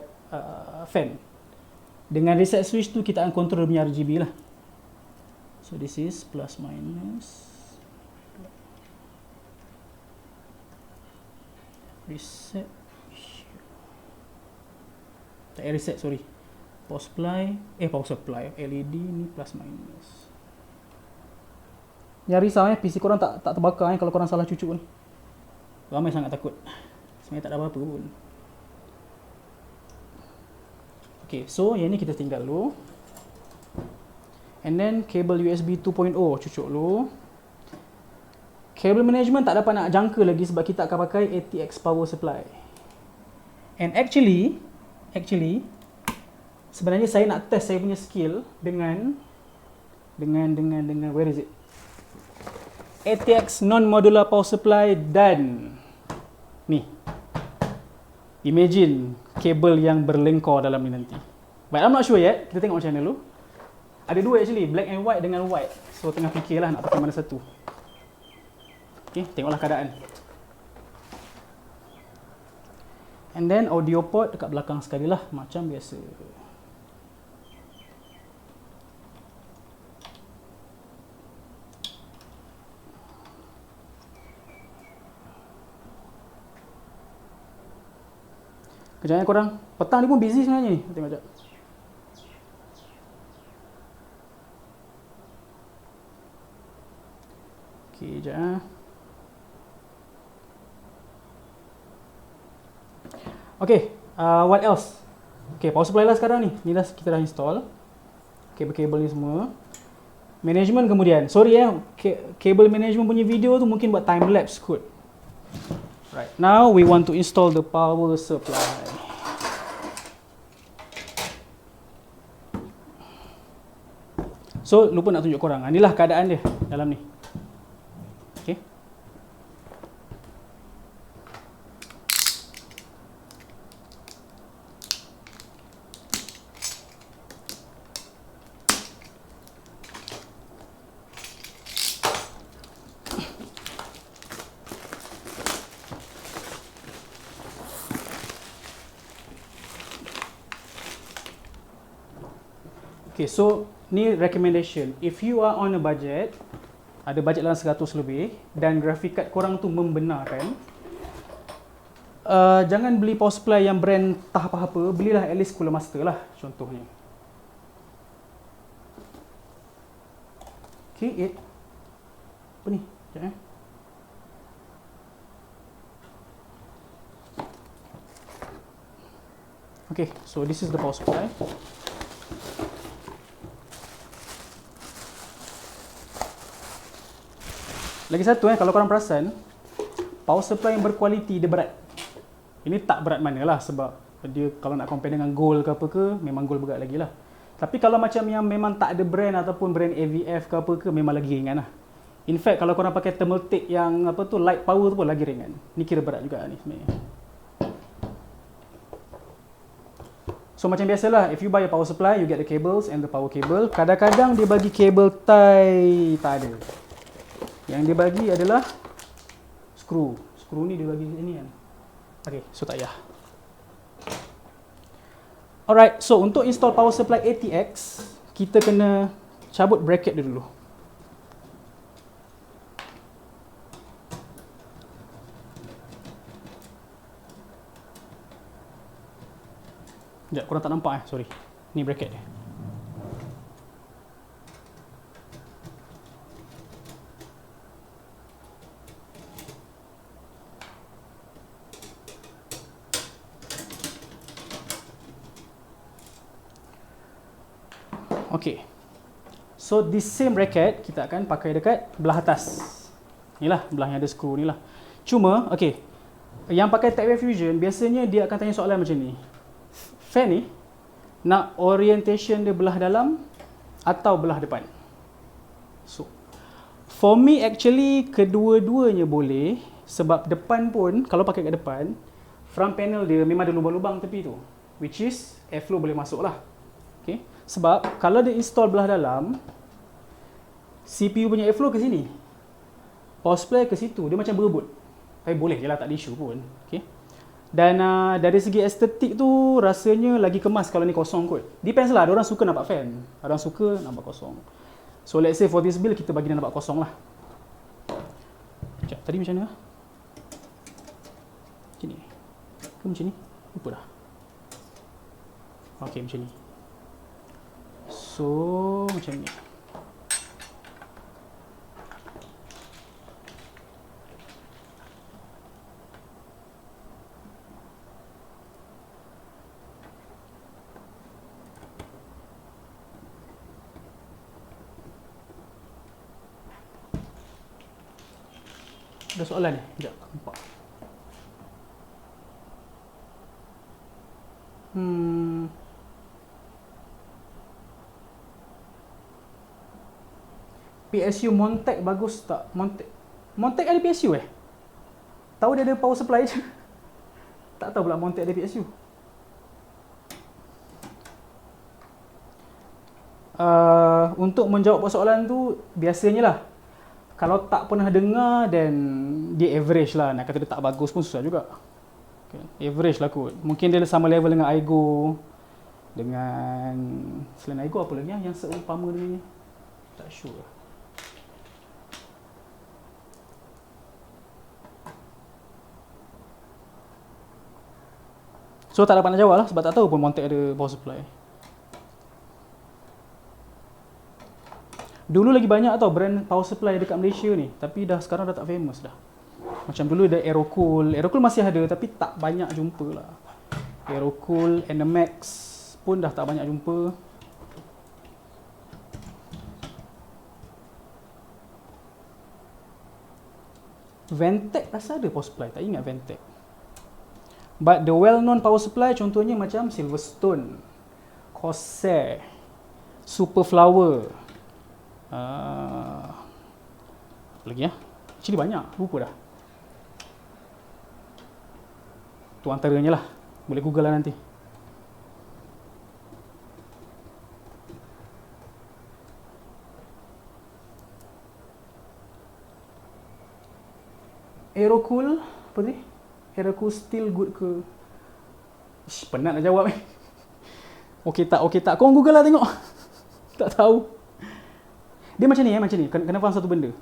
fan. Dengan reset switch tu kita akan control punya RGB lah. So this is plus minus. Reset. Tak reset, sorry. Power supply LED ni plus minus. Yang risau PC korang tak terbakar kalau korang salah cucuk ni. Ramai sangat takut. Sebenarnya tak ada apa-apa pun. Okay, so yang ni kita tinggal dulu. And then kabel USB 2.0 cucuk dulu. Kabel management tak dapat nak jangka lagi sebab kita akan pakai ATX power supply. And actually sebenarnya saya nak test saya punya skill dengan where is it? ATX non-modular power supply dan ni. Imagine kabel yang berlengkor dalam ni nanti. But I'm not sure yet. Kita tengok macam mana dulu. Ada dua actually, black and white dengan white. So tengah fikirlah nak pakai mana satu. Okay, tengoklah keadaan. And then audio port dekat belakang sekali lah, macam biasa. Kejap korang, petang ni pun busy sebenarnya ni. Tengok sekejap. Okay, sekejap. Okay, what else? Okay, power supply lah sekarang ni. Ni dah kita dah install. Kabel-kabel ni semua. Management kemudian. Sorry kabel management punya video tu mungkin buat time lapse kot. Right, now we want to install the power supply. So, lupa nak tunjuk korang. Inilah keadaan dia dalam ni. Okay. Okay, so ni recommendation. If you are on a budget, ada budget dalam 100 lebih dan graphic card korang tu membenarkan, jangan beli power supply yang brand tak apa-apa, belilah at least Cooler Master lah contohnya. Okay, apa ni? Sekejap Okay, so this is the power supply. Lagi satu kalau korang perasan, power supply yang berkualiti dia berat. Ini tak berat manalah sebab dia kalau nak compare dengan gold ke apa ke, memang gold berat lagi lah. Tapi kalau macam yang memang tak ada brand ataupun brand AVF ke apa ke, memang lagi ringan lah. In fact, kalau korang pakai Thermaltake yang apa tu light power tu pun lagi ringan. Ni kira berat juga ni sebenarnya. So macam biasalah, if you buy a power supply, you get the cables and the power cable. Kadang-kadang dia bagi kabel tie, tak ada. Yang dia bagi adalah skru. Skru ni dia bagi ni kan. Okay, so tak payah. Alright, so untuk install power supply ATX, kita kena cabut bracket dia dulu. Sekejap, korang tak nampak sorry. Ni bracket dia. Okay, so this same bracket kita akan pakai dekat belah atas. Inilah belah yang ada skru ni lah. Cuma, okay, yang pakai Tech Wave Fusion biasanya dia akan tanya soalan macam ni. Fan ni nak orientation dia belah dalam atau belah depan? So, for me actually kedua-duanya boleh. Sebab depan pun kalau pakai kat depan, front panel dia memang ada lubang-lubang tepi tu, which is airflow boleh masuk lah. Okay. Sebab kalau dia install belah dalam, CPU punya airflow ke sini, power supply ke situ, dia macam berebut. Tapi boleh je lah, tak ada isu pun. Okay. Dan dari segi estetik tu rasanya lagi kemas kalau ni kosong kot. Depends lah, ada orang suka nampak fan, ada orang suka nampak kosong. So let's say for this build kita bagi dia nampak kosong lah. Sekejap, tadi macam mana? Macam ni ke macam ni? Lupa dah. Okay, macam ni. So macam ni. Ada soalan ni? Sekejap, nampak. PSU Montec bagus tak? Montec ada PSU Tahu dia ada power supply je. Tak tahu pula Montec ada PSU. Untuk menjawab persoalan tu, biasanya lah, kalau tak pernah dengar, then dia average lah. Nak kata dia tak bagus pun susah juga. Okay. Average lah kot. Mungkin dia sama level dengan Aigo. Dengan selain Aigo apa lagi yang seumpama dengan ni? Tak sure lah. So tak dapat nak jawab lah sebab tak tahu pun Montec ada power supply. Dulu lagi banyak tau brand power supply dekat Malaysia ni, tapi sekarang dah tak famous dah. Macam dulu ada Aerocool. Aerocool masih ada tapi tak banyak jumpa lah. Aerocool, Enermax pun dah tak banyak jumpa. Ventec rasa ada power supply, tak ingat Ventec. But the well known power supply contohnya macam Silverstone, Corsair, Superflower. Apa lagi ya? Actually banyak, lupa dah. Tu antaranya lah. Boleh google lah nanti. Aerocool, apa ni? Aerocool still good ke? Ish, penat nak jawab . Okey tak. Korang google lah tengok. Tak tahu. Dia macam ni. Kena faham satu benda.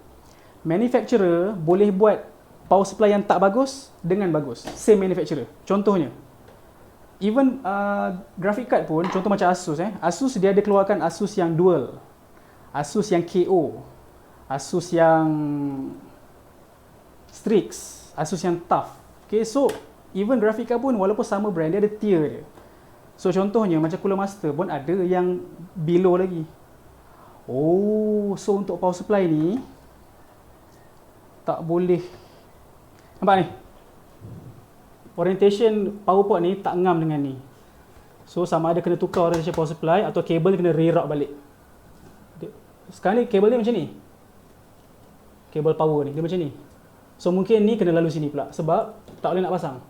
Manufacturer boleh buat power supply yang tak bagus dengan bagus. Same manufacturer. Contohnya, even graphic card pun, contoh macam Asus. Asus dia ada keluarkan Asus yang dual, Asus yang KO, Asus yang Strix, Asus yang Tough. Okay, so even graphic card pun walaupun sama brand, dia ada tier dia. So contohnya macam Cooler Master pun ada yang below lagi. Oh, so untuk power supply ni tak boleh. Nampak ni? Orientation power port ni tak ngam dengan ni. So sama ada kena tukar orientation power supply atau kabel kena reroute balik. Sekarang ni kabel ni macam ni. Kabel power ni dia macam ni. So mungkin ni kena lalu sini pula sebab tak boleh nak pasang.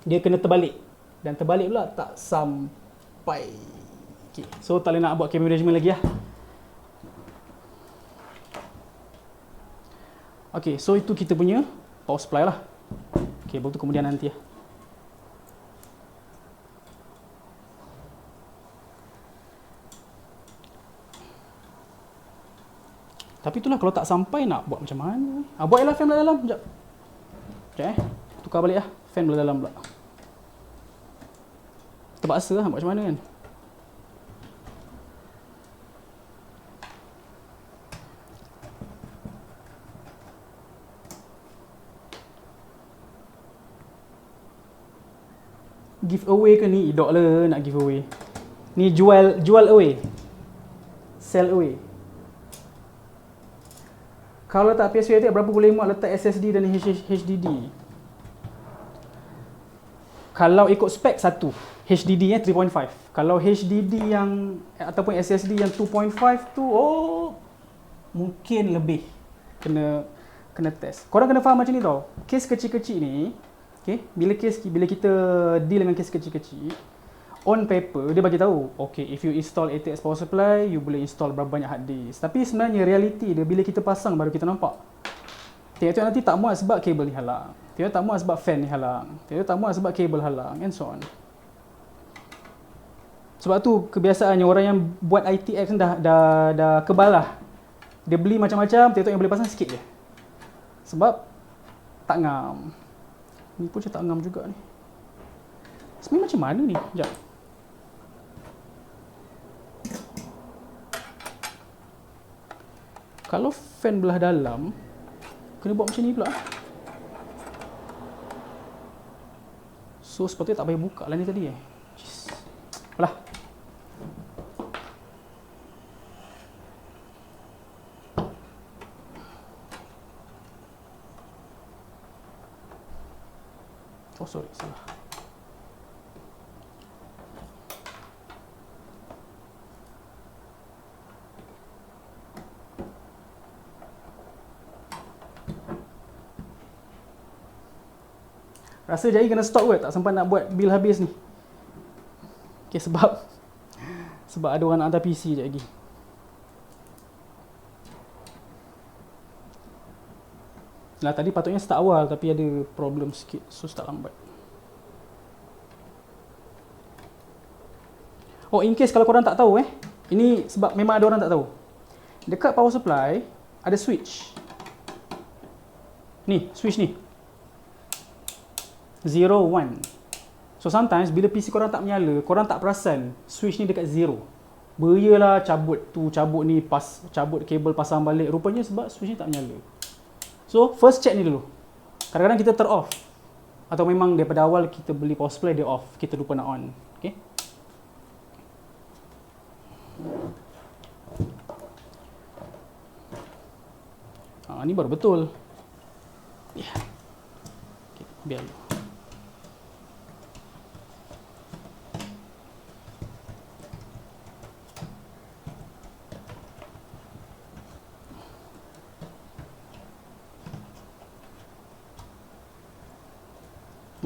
Dia kena terbalik. Dan terbalik pula tak sampai. Okay. So tak boleh nak buat kabel management lagi lah. Okay, so itu kita punya power supply lah. Kabel tu kemudian nanti lah. Tapi itulah kalau tak sampai nak buat macam mana. Buat je lah fan belah dalam. Sekejap tukar balik lah. Fan belah dalam pula. Terpaksa lah buat macam mana kan. Giveaway ke ni? Idok lah nak giveaway. Ni jual away. Sell away. Kalau tak PS5 berapa boleh muat letak SSD dan HDD? Kalau ikut spek satu, HDD nya 3.5. Kalau HDD yang ataupun SSD yang 2.5 tu mungkin lebih kena test. Korang kena faham macam ni tau. Kes kecil-kecil ni, okay, bila kita deal dengan kes kecil-kecil, on paper dia bagi tahu, okay, if you install ATX power supply, you boleh install berapa banyak hard disk. Tapi sebenarnya reality dia bila kita pasang baru kita nampak. Tengok nanti tak muat sebab kabel ni halang. Tengok tak muat sebab fan ni halang. Tengok tak muat sebab kabel halang and so on. Sebab tu kebiasaannya orang yang buat ITX dah kebal lah. Dia beli macam-macam, tengok yang boleh pasang sikit je. Sebab tak ngam. Ni pun macam tak ngam juga ni. Sebenarnya macam mana ni? Sekejap. Kalau fan belah dalam, kena buat macam ni pula. So sepatutnya tak payah buka lah ni tadi . Apalah. Oh sorry, salah. Rasa Jai kena stop kot, tak sempat nak buat bil habis ni. Okay, sebab ada orang nak hantar PC je lagi. Lah tadi patutnya start awal tapi ada problem sikit, so start lambat. Oh, in case kalau korang tak tahu ini sebab memang ada orang tak tahu. Dekat power supply ada switch. Ni, switch ni. 0, 1. So sometimes bila PC korang tak menyala, korang tak perasan switch ni dekat 0. Beralah cabut tu, cabut ni, cabut kabel pasang balik. Rupanya sebab switch ni tak menyala. So first check ni dulu. Kadang-kadang kita ter-off. Atau memang daripada awal kita beli power supply dia off. Kita lupa nak on. Okay. Ni baru betul. Ya. Okay, biar dulu.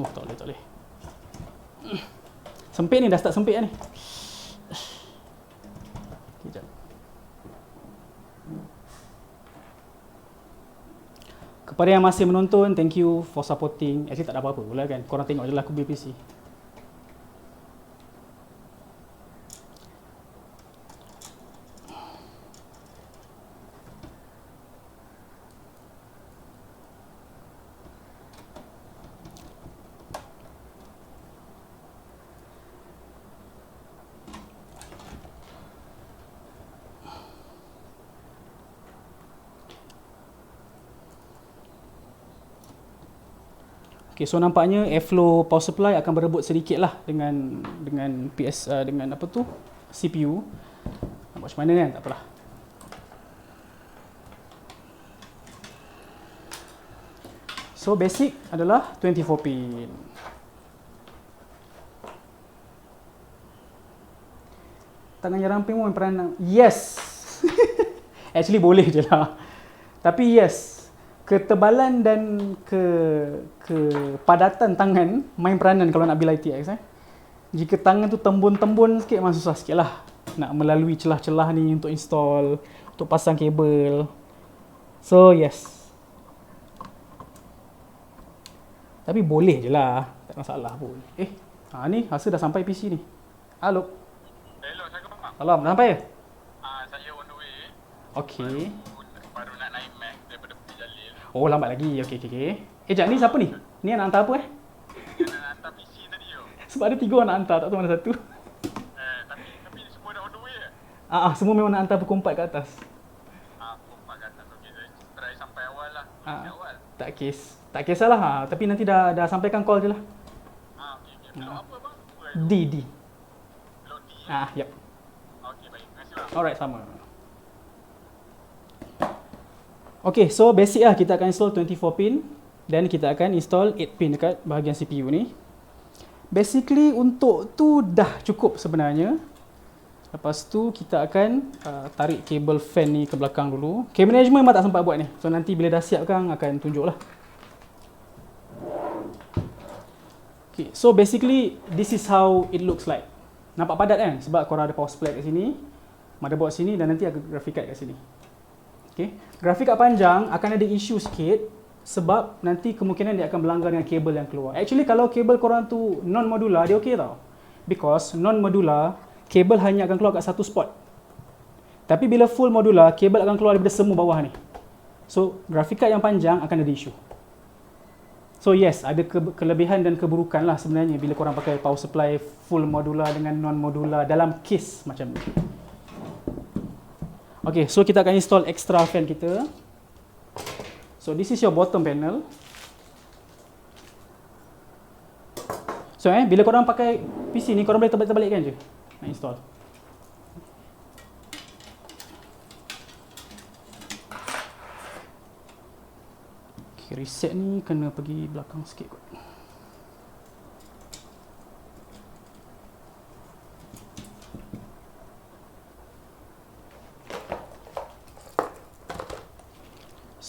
Oh, tak boleh. Sempit ni, dah start sempit dah ni. Sekejap. Kepada yang masih menonton, thank you for supporting. Actually tak ada apa-apa pula kan. Korang tengok je lah aku beli PC. Okay, so nampaknya airflow power supply akan berebut sedikit lah dengan dengan apa tu, CPU. Nak buat macam mana kan, tak apalah. So basic adalah 24 pin. Tangan ramping pun peranan. Yes. Actually boleh je lah. Tapi yes, ketebalan dan kepadatan tangan main peranan kalau nak build ITX. Jika tangan tu tembun-tembun sikit memang susah sikit lah nak melalui celah-celah ni untuk install, untuk pasang kabel. So yes, tapi boleh je lah, tak masalah pun. Ni rasa dah sampai PC ni. Halo. Hello, Assalamualaikum. Salam, dah sampai? Saya on the way. Okey. Baru nak naik Mac daripada Bukit Jalil. Oh, lambat lagi. Okey. Jap, ni siapa ni? Ni nak hantar apa Dia nak hantar PC tadi tu. Sebab ada 3 orang nak hantar, tak tahu mana satu. Tapi semua dah on the way ke? Semua memang nak hantar pukul 4 ke atas. Pukul 4 ke atas. Okey, saya try sampai awal lah. Awal. Tak kisahlah. Tapi nanti dah sampaikan call je lah. Okey. Belum apa bang? D. Belum D. Yep. Okey, baik. Terima kasih bang. Alright, sama. Okay, so basic lah kita akan install 24 pin dan kita akan install 8 pin dekat bahagian CPU ni. Basically untuk tu dah cukup sebenarnya. Lepas tu kita akan tarik kabel fan ni ke belakang dulu. Kabel management memang tak sempat buat ni. So nanti bila dah siap kan akan tunjuk lah. Okay, so basically this is how it looks like. Nampak padat kan? Sebab korang ada power supply kat sini, motherboard sini dan nanti ada graphic card kat sini. Okay. Grafik card panjang akan ada isu sikit sebab nanti kemungkinan dia akan berlanggar dengan kabel yang keluar. Actually kalau kabel korang tu non-modular dia okey tau. Because non-modular, kabel hanya akan keluar kat satu spot. Tapi bila full modular, kabel akan keluar daripada semua bawah ni. So grafik card yang panjang akan ada isu. So yes, ada kelebihan dan keburukan lah sebenarnya bila korang pakai power supply full modular dengan non-modular dalam case macam ni. Okay, so kita akan install extra fan kita. So this is your bottom panel. So bila korang pakai PC ni, korang boleh terbalik-terbalikkan je nak install. Okay, reset ni kena pergi belakang sikit kot.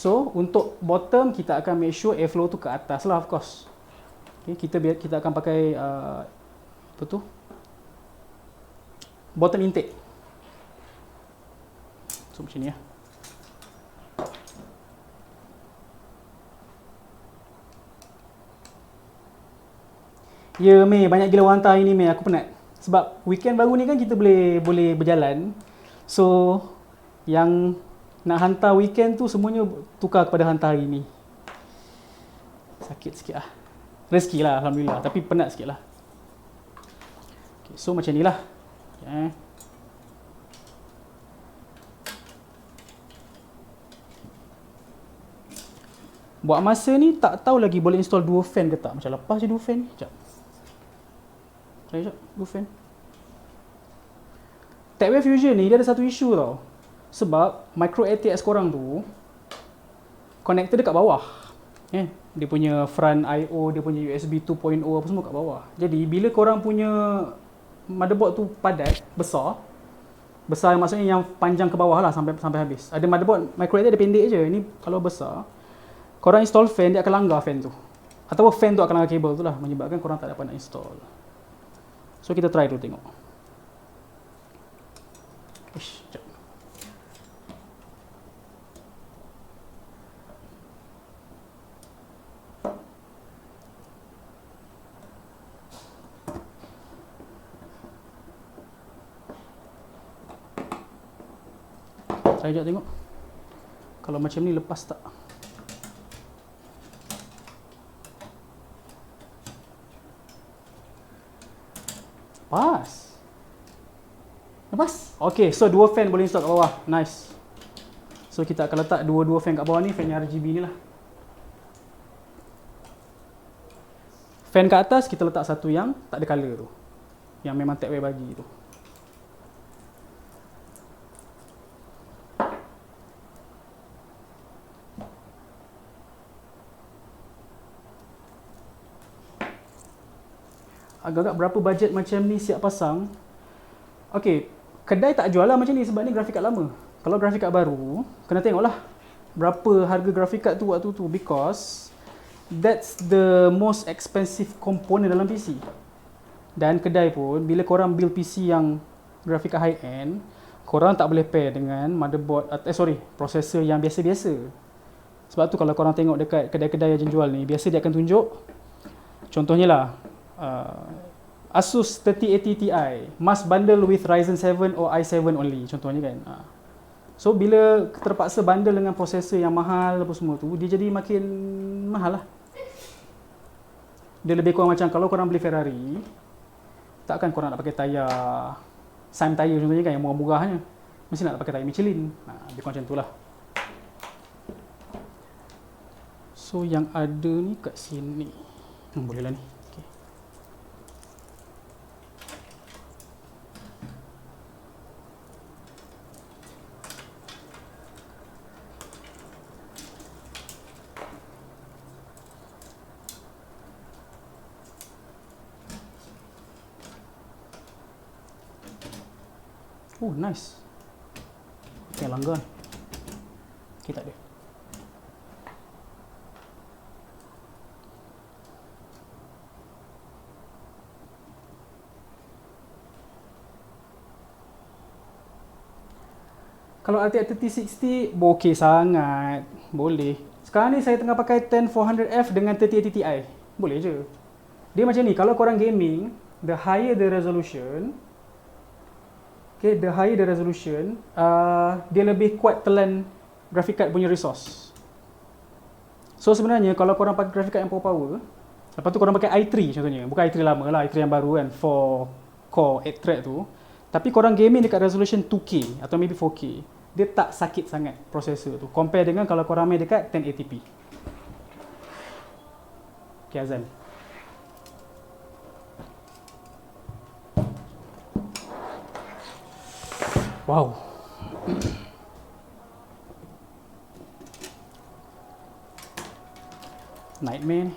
So, untuk bottom kita akan make sure airflow tu ke atas lah, of course. Okay, kita akan pakai apa tu? Bottom intake. So macam ni lah. Ya, Mei, banyak gila orang hantar hari ni, Mei. Aku penat. Sebab weekend baru ni kan kita boleh berjalan. So, yang nak hantar weekend tu semuanya tukar kepada hantar hari ni. Sakit sikit lah. Rezeki lah, Alhamdulillah. Tapi penat sikit lah. Okay, so macam ni lah. Okay. Buat masa ni tak tahu lagi boleh install dua fan ke tak. Macam lepas je dua fan ni. Sekejap. Try sekejap, dua fan. TechWave Fusion ni dia ada satu isu tau. Sebab micro ATX korang tu connector dia kat bawah. Dia punya front I/O, dia punya USB 2.0 apa semua kat bawah. Jadi bila korang punya motherboard tu padat, besar maksudnya yang panjang ke bawah lah sampai habis. Ada motherboard micro ATX dia pendek je. Ini kalau besar, korang install fan, dia akan langgar fan tu. Ataupun fan tu akan langgar kabel tu lah, menyebabkan korang tak dapat nak install. So kita try dulu tengok. Sekejap. Try sekejap tengok. Kalau macam ni lepas tak? Lepas. Okay, so dua fan boleh install kat bawah. Nice. So kita akan letak dua fan kat bawah ni, fan yang RGB ni lah. Fan kat atas kita letak satu yang tak ada colour tu. Yang memang TechWave bagi tu. Agak-agak berapa bajet macam ni siap pasang. Okay, kedai tak jual lah macam ni sebab ni grafik card lama. Kalau grafik card baru, kena tengok lah berapa harga grafik card tu waktu tu, because that's the most expensive component dalam PC. Dan kedai pun, bila korang build PC yang grafik card high end, korang tak boleh pair dengan motherboard, processor yang biasa-biasa. Sebab tu kalau korang tengok dekat kedai-kedai yang jual ni, biasa dia akan tunjuk, contohnya lah, Asus 3080 Ti must bundle with Ryzen 7 or i7 only, contohnya kan. So bila terpaksa bundle dengan prosesor yang mahal apa semua tu, dia jadi makin mahal lah. Dia lebih kurang macam kalau korang beli Ferrari, takkan korang nak pakai tayar Sime tayar contohnya kan, yang murah-murahnya. Mesti nak pakai tayar Michelin. Lebih kurang macam tu lah. So yang ada ni kat sini, boleh lah ni. Oh, nice. Okay, langgar. Okay, tak ada. Kalau RTX 3060, okey sangat. Boleh. Sekarang ni saya tengah pakai 10400F dengan 3080 Ti. Boleh je. Dia macam ni, kalau korang gaming, the higher the resolution, dia lebih kuat telan graphic card punya resource. So sebenarnya kalau korang pakai graphic card yang power, lepas tu korang pakai i3 contohnya, bukan i3 lama lah, i3 yang baru kan, 4 core 8 thread tu, tapi korang gaming dekat resolution 2K atau maybe 4K, dia tak sakit sangat processor tu, compare dengan kalau korang main dekat 1080p. Okay, Azan. Wow. Nightmare ni.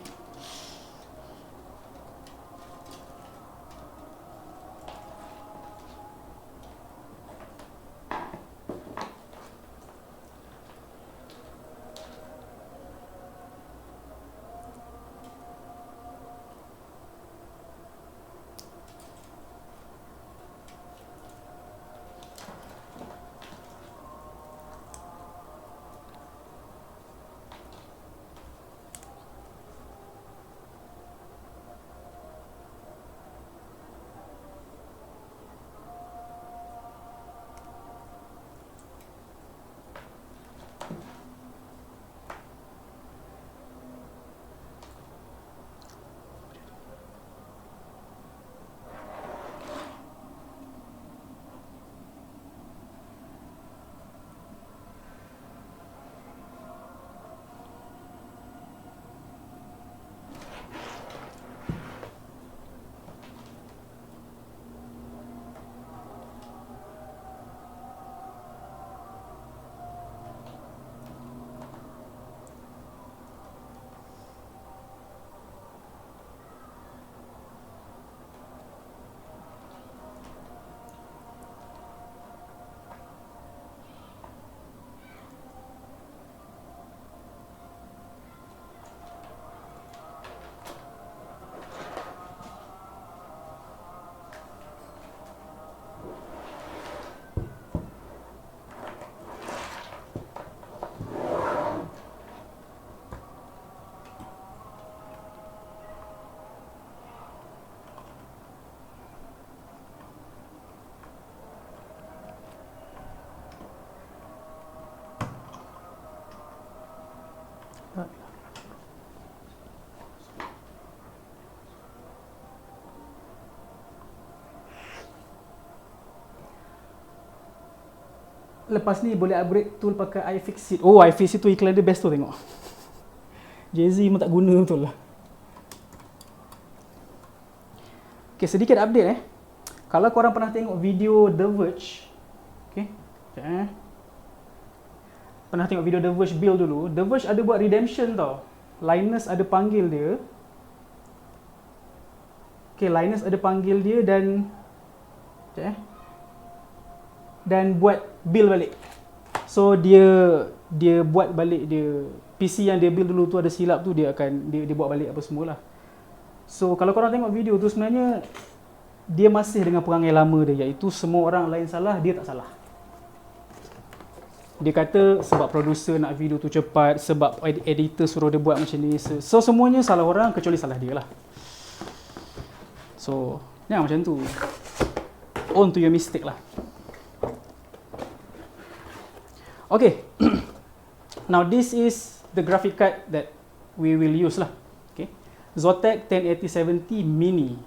Lepas ni boleh upgrade tool pakai iFixit. Oh, iFixit tu iklan dia best tu tengok. Jay-Z pun tak guna betul lah. Okay, sedikit update Kalau korang pernah tengok video The Verge, okay, pernah tengok video The Verge build dulu, The Verge ada buat redemption tau. Linus ada panggil dia. Okay, Linus ada panggil dia dan dan buat build balik. So dia buat balik dia PC yang dia build dulu tu ada silap tu, dia akan dia buat balik apa semualah. So kalau korang tengok video tu sebenarnya dia masih dengan perangai lama dia, iaitu semua orang lain salah, dia tak salah. Dia kata sebab producer nak video tu cepat, sebab editor suruh dia buat macam ni. So semuanya salah orang kecuali salah dia lah. So ya macam tu. Own to your mistake lah. Okay. Now this is the graphic card that we will use lah. Okay. Zotac 108070 mini.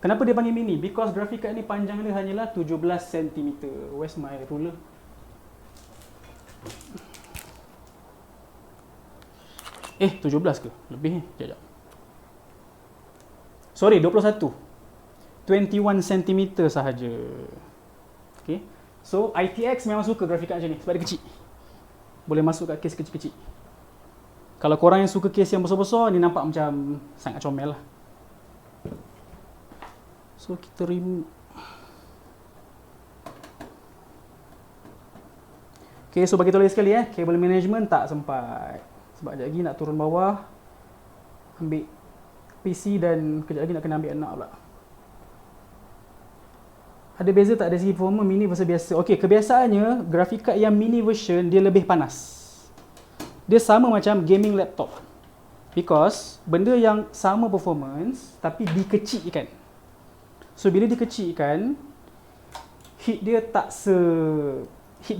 Kenapa dia panggil mini? Because graphic card ni panjang dia hanyalah 17 cm. Where's my ruler? Eh, 17 ke? Lebih ni. Sekejap. Sorry, 21. 21 cm sahaja. Okay. So, ITX memang suka graphic card macam ni sebab dia kecil. Boleh masuk kat case kecil-kecil. Kalau korang yang suka case yang besar-besar, ni nampak macam sangat comel lah. So kita remove. Okay, so bagi tahu lagi sekali kabel management tak sempat. Sebab sekejap lagi nak turun bawah, ambil PC dan kejap lagi nak kena ambil anak pula. Ada beza tak dari segi performance mini versus biasa? Okay, kebiasaannya graphic card yang mini version dia lebih panas. Dia sama macam gaming laptop. Because benda yang sama performance tapi dikecilkan. So bila dikecilkan, heat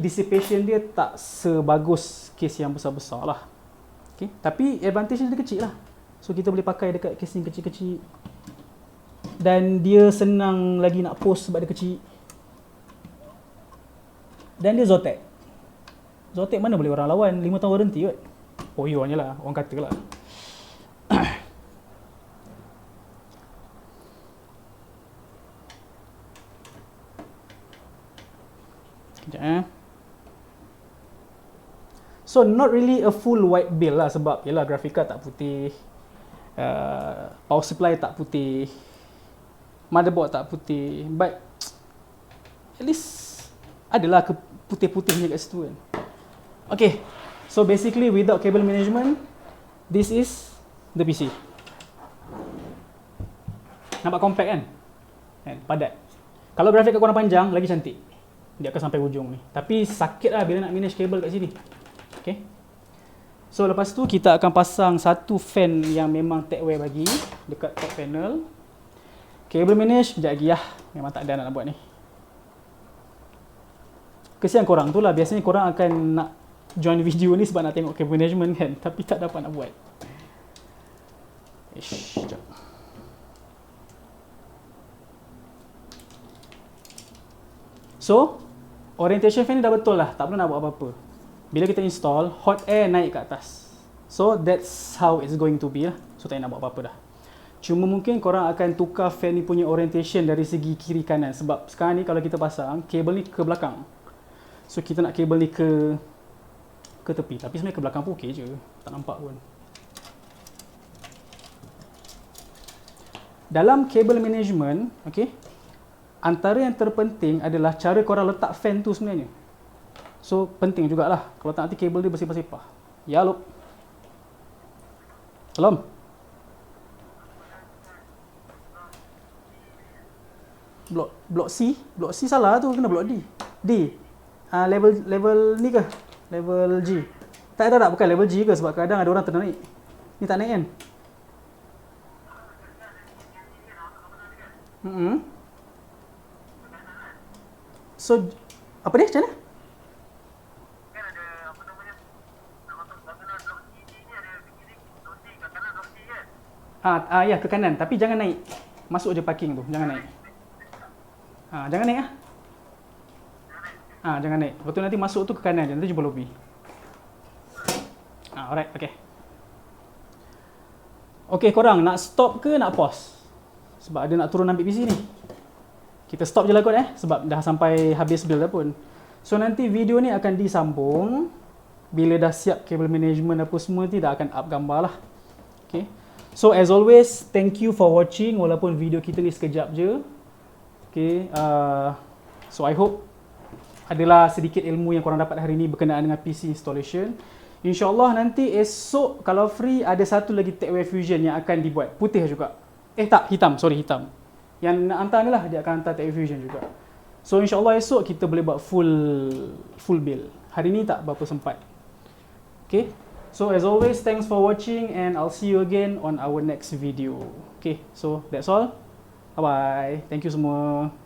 dissipation dia tak sebagus case yang besar-besar lah. Okay, tapi advantage dia kecil lah. So kita boleh pakai dekat case yang kecil-kecil. Dan dia senang lagi nak post sebab dia kecil. Dan dia Zotac. Zotac mana boleh orang lawan, 5 tahun warranty kot. Oh iya je lah, orang kata lah. Sekejap So not really a full white build lah sebab yalah graphic card tak putih, power supply tak putih, motherboard tak putih, but at least adalah putih-putihnya kat situ kan. Okay, so basically without cable management, this is the PC. Nampak compact kan? Padat. Kalau grafik kat korang panjang, lagi cantik. Dia akan sampai ujung ni. Tapi sakit lah bila nak manage kabel kat sini. Okay. So lepas tu kita akan pasang satu fan yang memang Techwear bagi dekat top panel. Kabel manage sekejap lagi lah. Memang tak ada nak buat ni. Kesian korang tu lah. Biasanya korang akan nak join video ni sebab nak tengok kabel management kan. Tapi tak dapat nak buat. Sekejap. So, orientation fan ni dah betul lah. Tak perlu nak buat apa-apa. Bila kita install, hot air naik ke atas. So, that's how it's going to be lah. So, tak nak buat apa-apa dah. Cuma mungkin korang akan tukar fan ni punya orientation dari segi kiri kanan. Sebab sekarang ni kalau kita pasang, kabel ni ke belakang. So, kita nak kabel ni ke tepi. Tapi sebenarnya ke belakang pun okey je. Tak nampak pun. Dalam kabel management, okay, antara yang terpenting adalah cara korang letak fan tu sebenarnya. So, penting jugalah. Kalau tak nanti kabel dia bersepah-sepah. Ya, Lop. Salam. Blok C? Blok C salah tu. Kena blok D. D. Level ni ke? Level G. Tak. Bukan level G ke? Sebab kadang ada orang ternaik. Ni tak naik kan? So, apa dia? Macam mana? Ya, ke kanan. Tapi jangan naik. Masuk je parking tu. Jangan naik. Jangan naik jangan naik. Lepas tu nanti masuk tu ke kanan je. Nanti jumpa lobby. Alright, okay. Okay, korang nak stop ke nak pause? Sebab ada nak turun ambil PC ni. Kita stop je lah kot sebab dah sampai habis build dah pun. So nanti video ni akan disambung. Bila dah siap cable management apa semua nanti dah akan up gambar lah. Okay. So as always, thank you for watching walaupun video kita ni sekejap je. Okay. So I hope adalah sedikit ilmu yang korang dapat hari ni berkenaan dengan PC installation. InsyaAllah nanti esok kalau free ada satu lagi TechWare Fusion yang akan dibuat. Putih juga. Tak, hitam. Sorry, hitam. Yang nak hantar ni lah, dia akan hantar TechWare Fusion juga. So insyaAllah esok kita boleh buat full build. Hari ni tak berapa sempat. Okay. So as always, thanks for watching and I'll see you again on our next video. Okay, so that's all. Bye-bye. Thank you semua.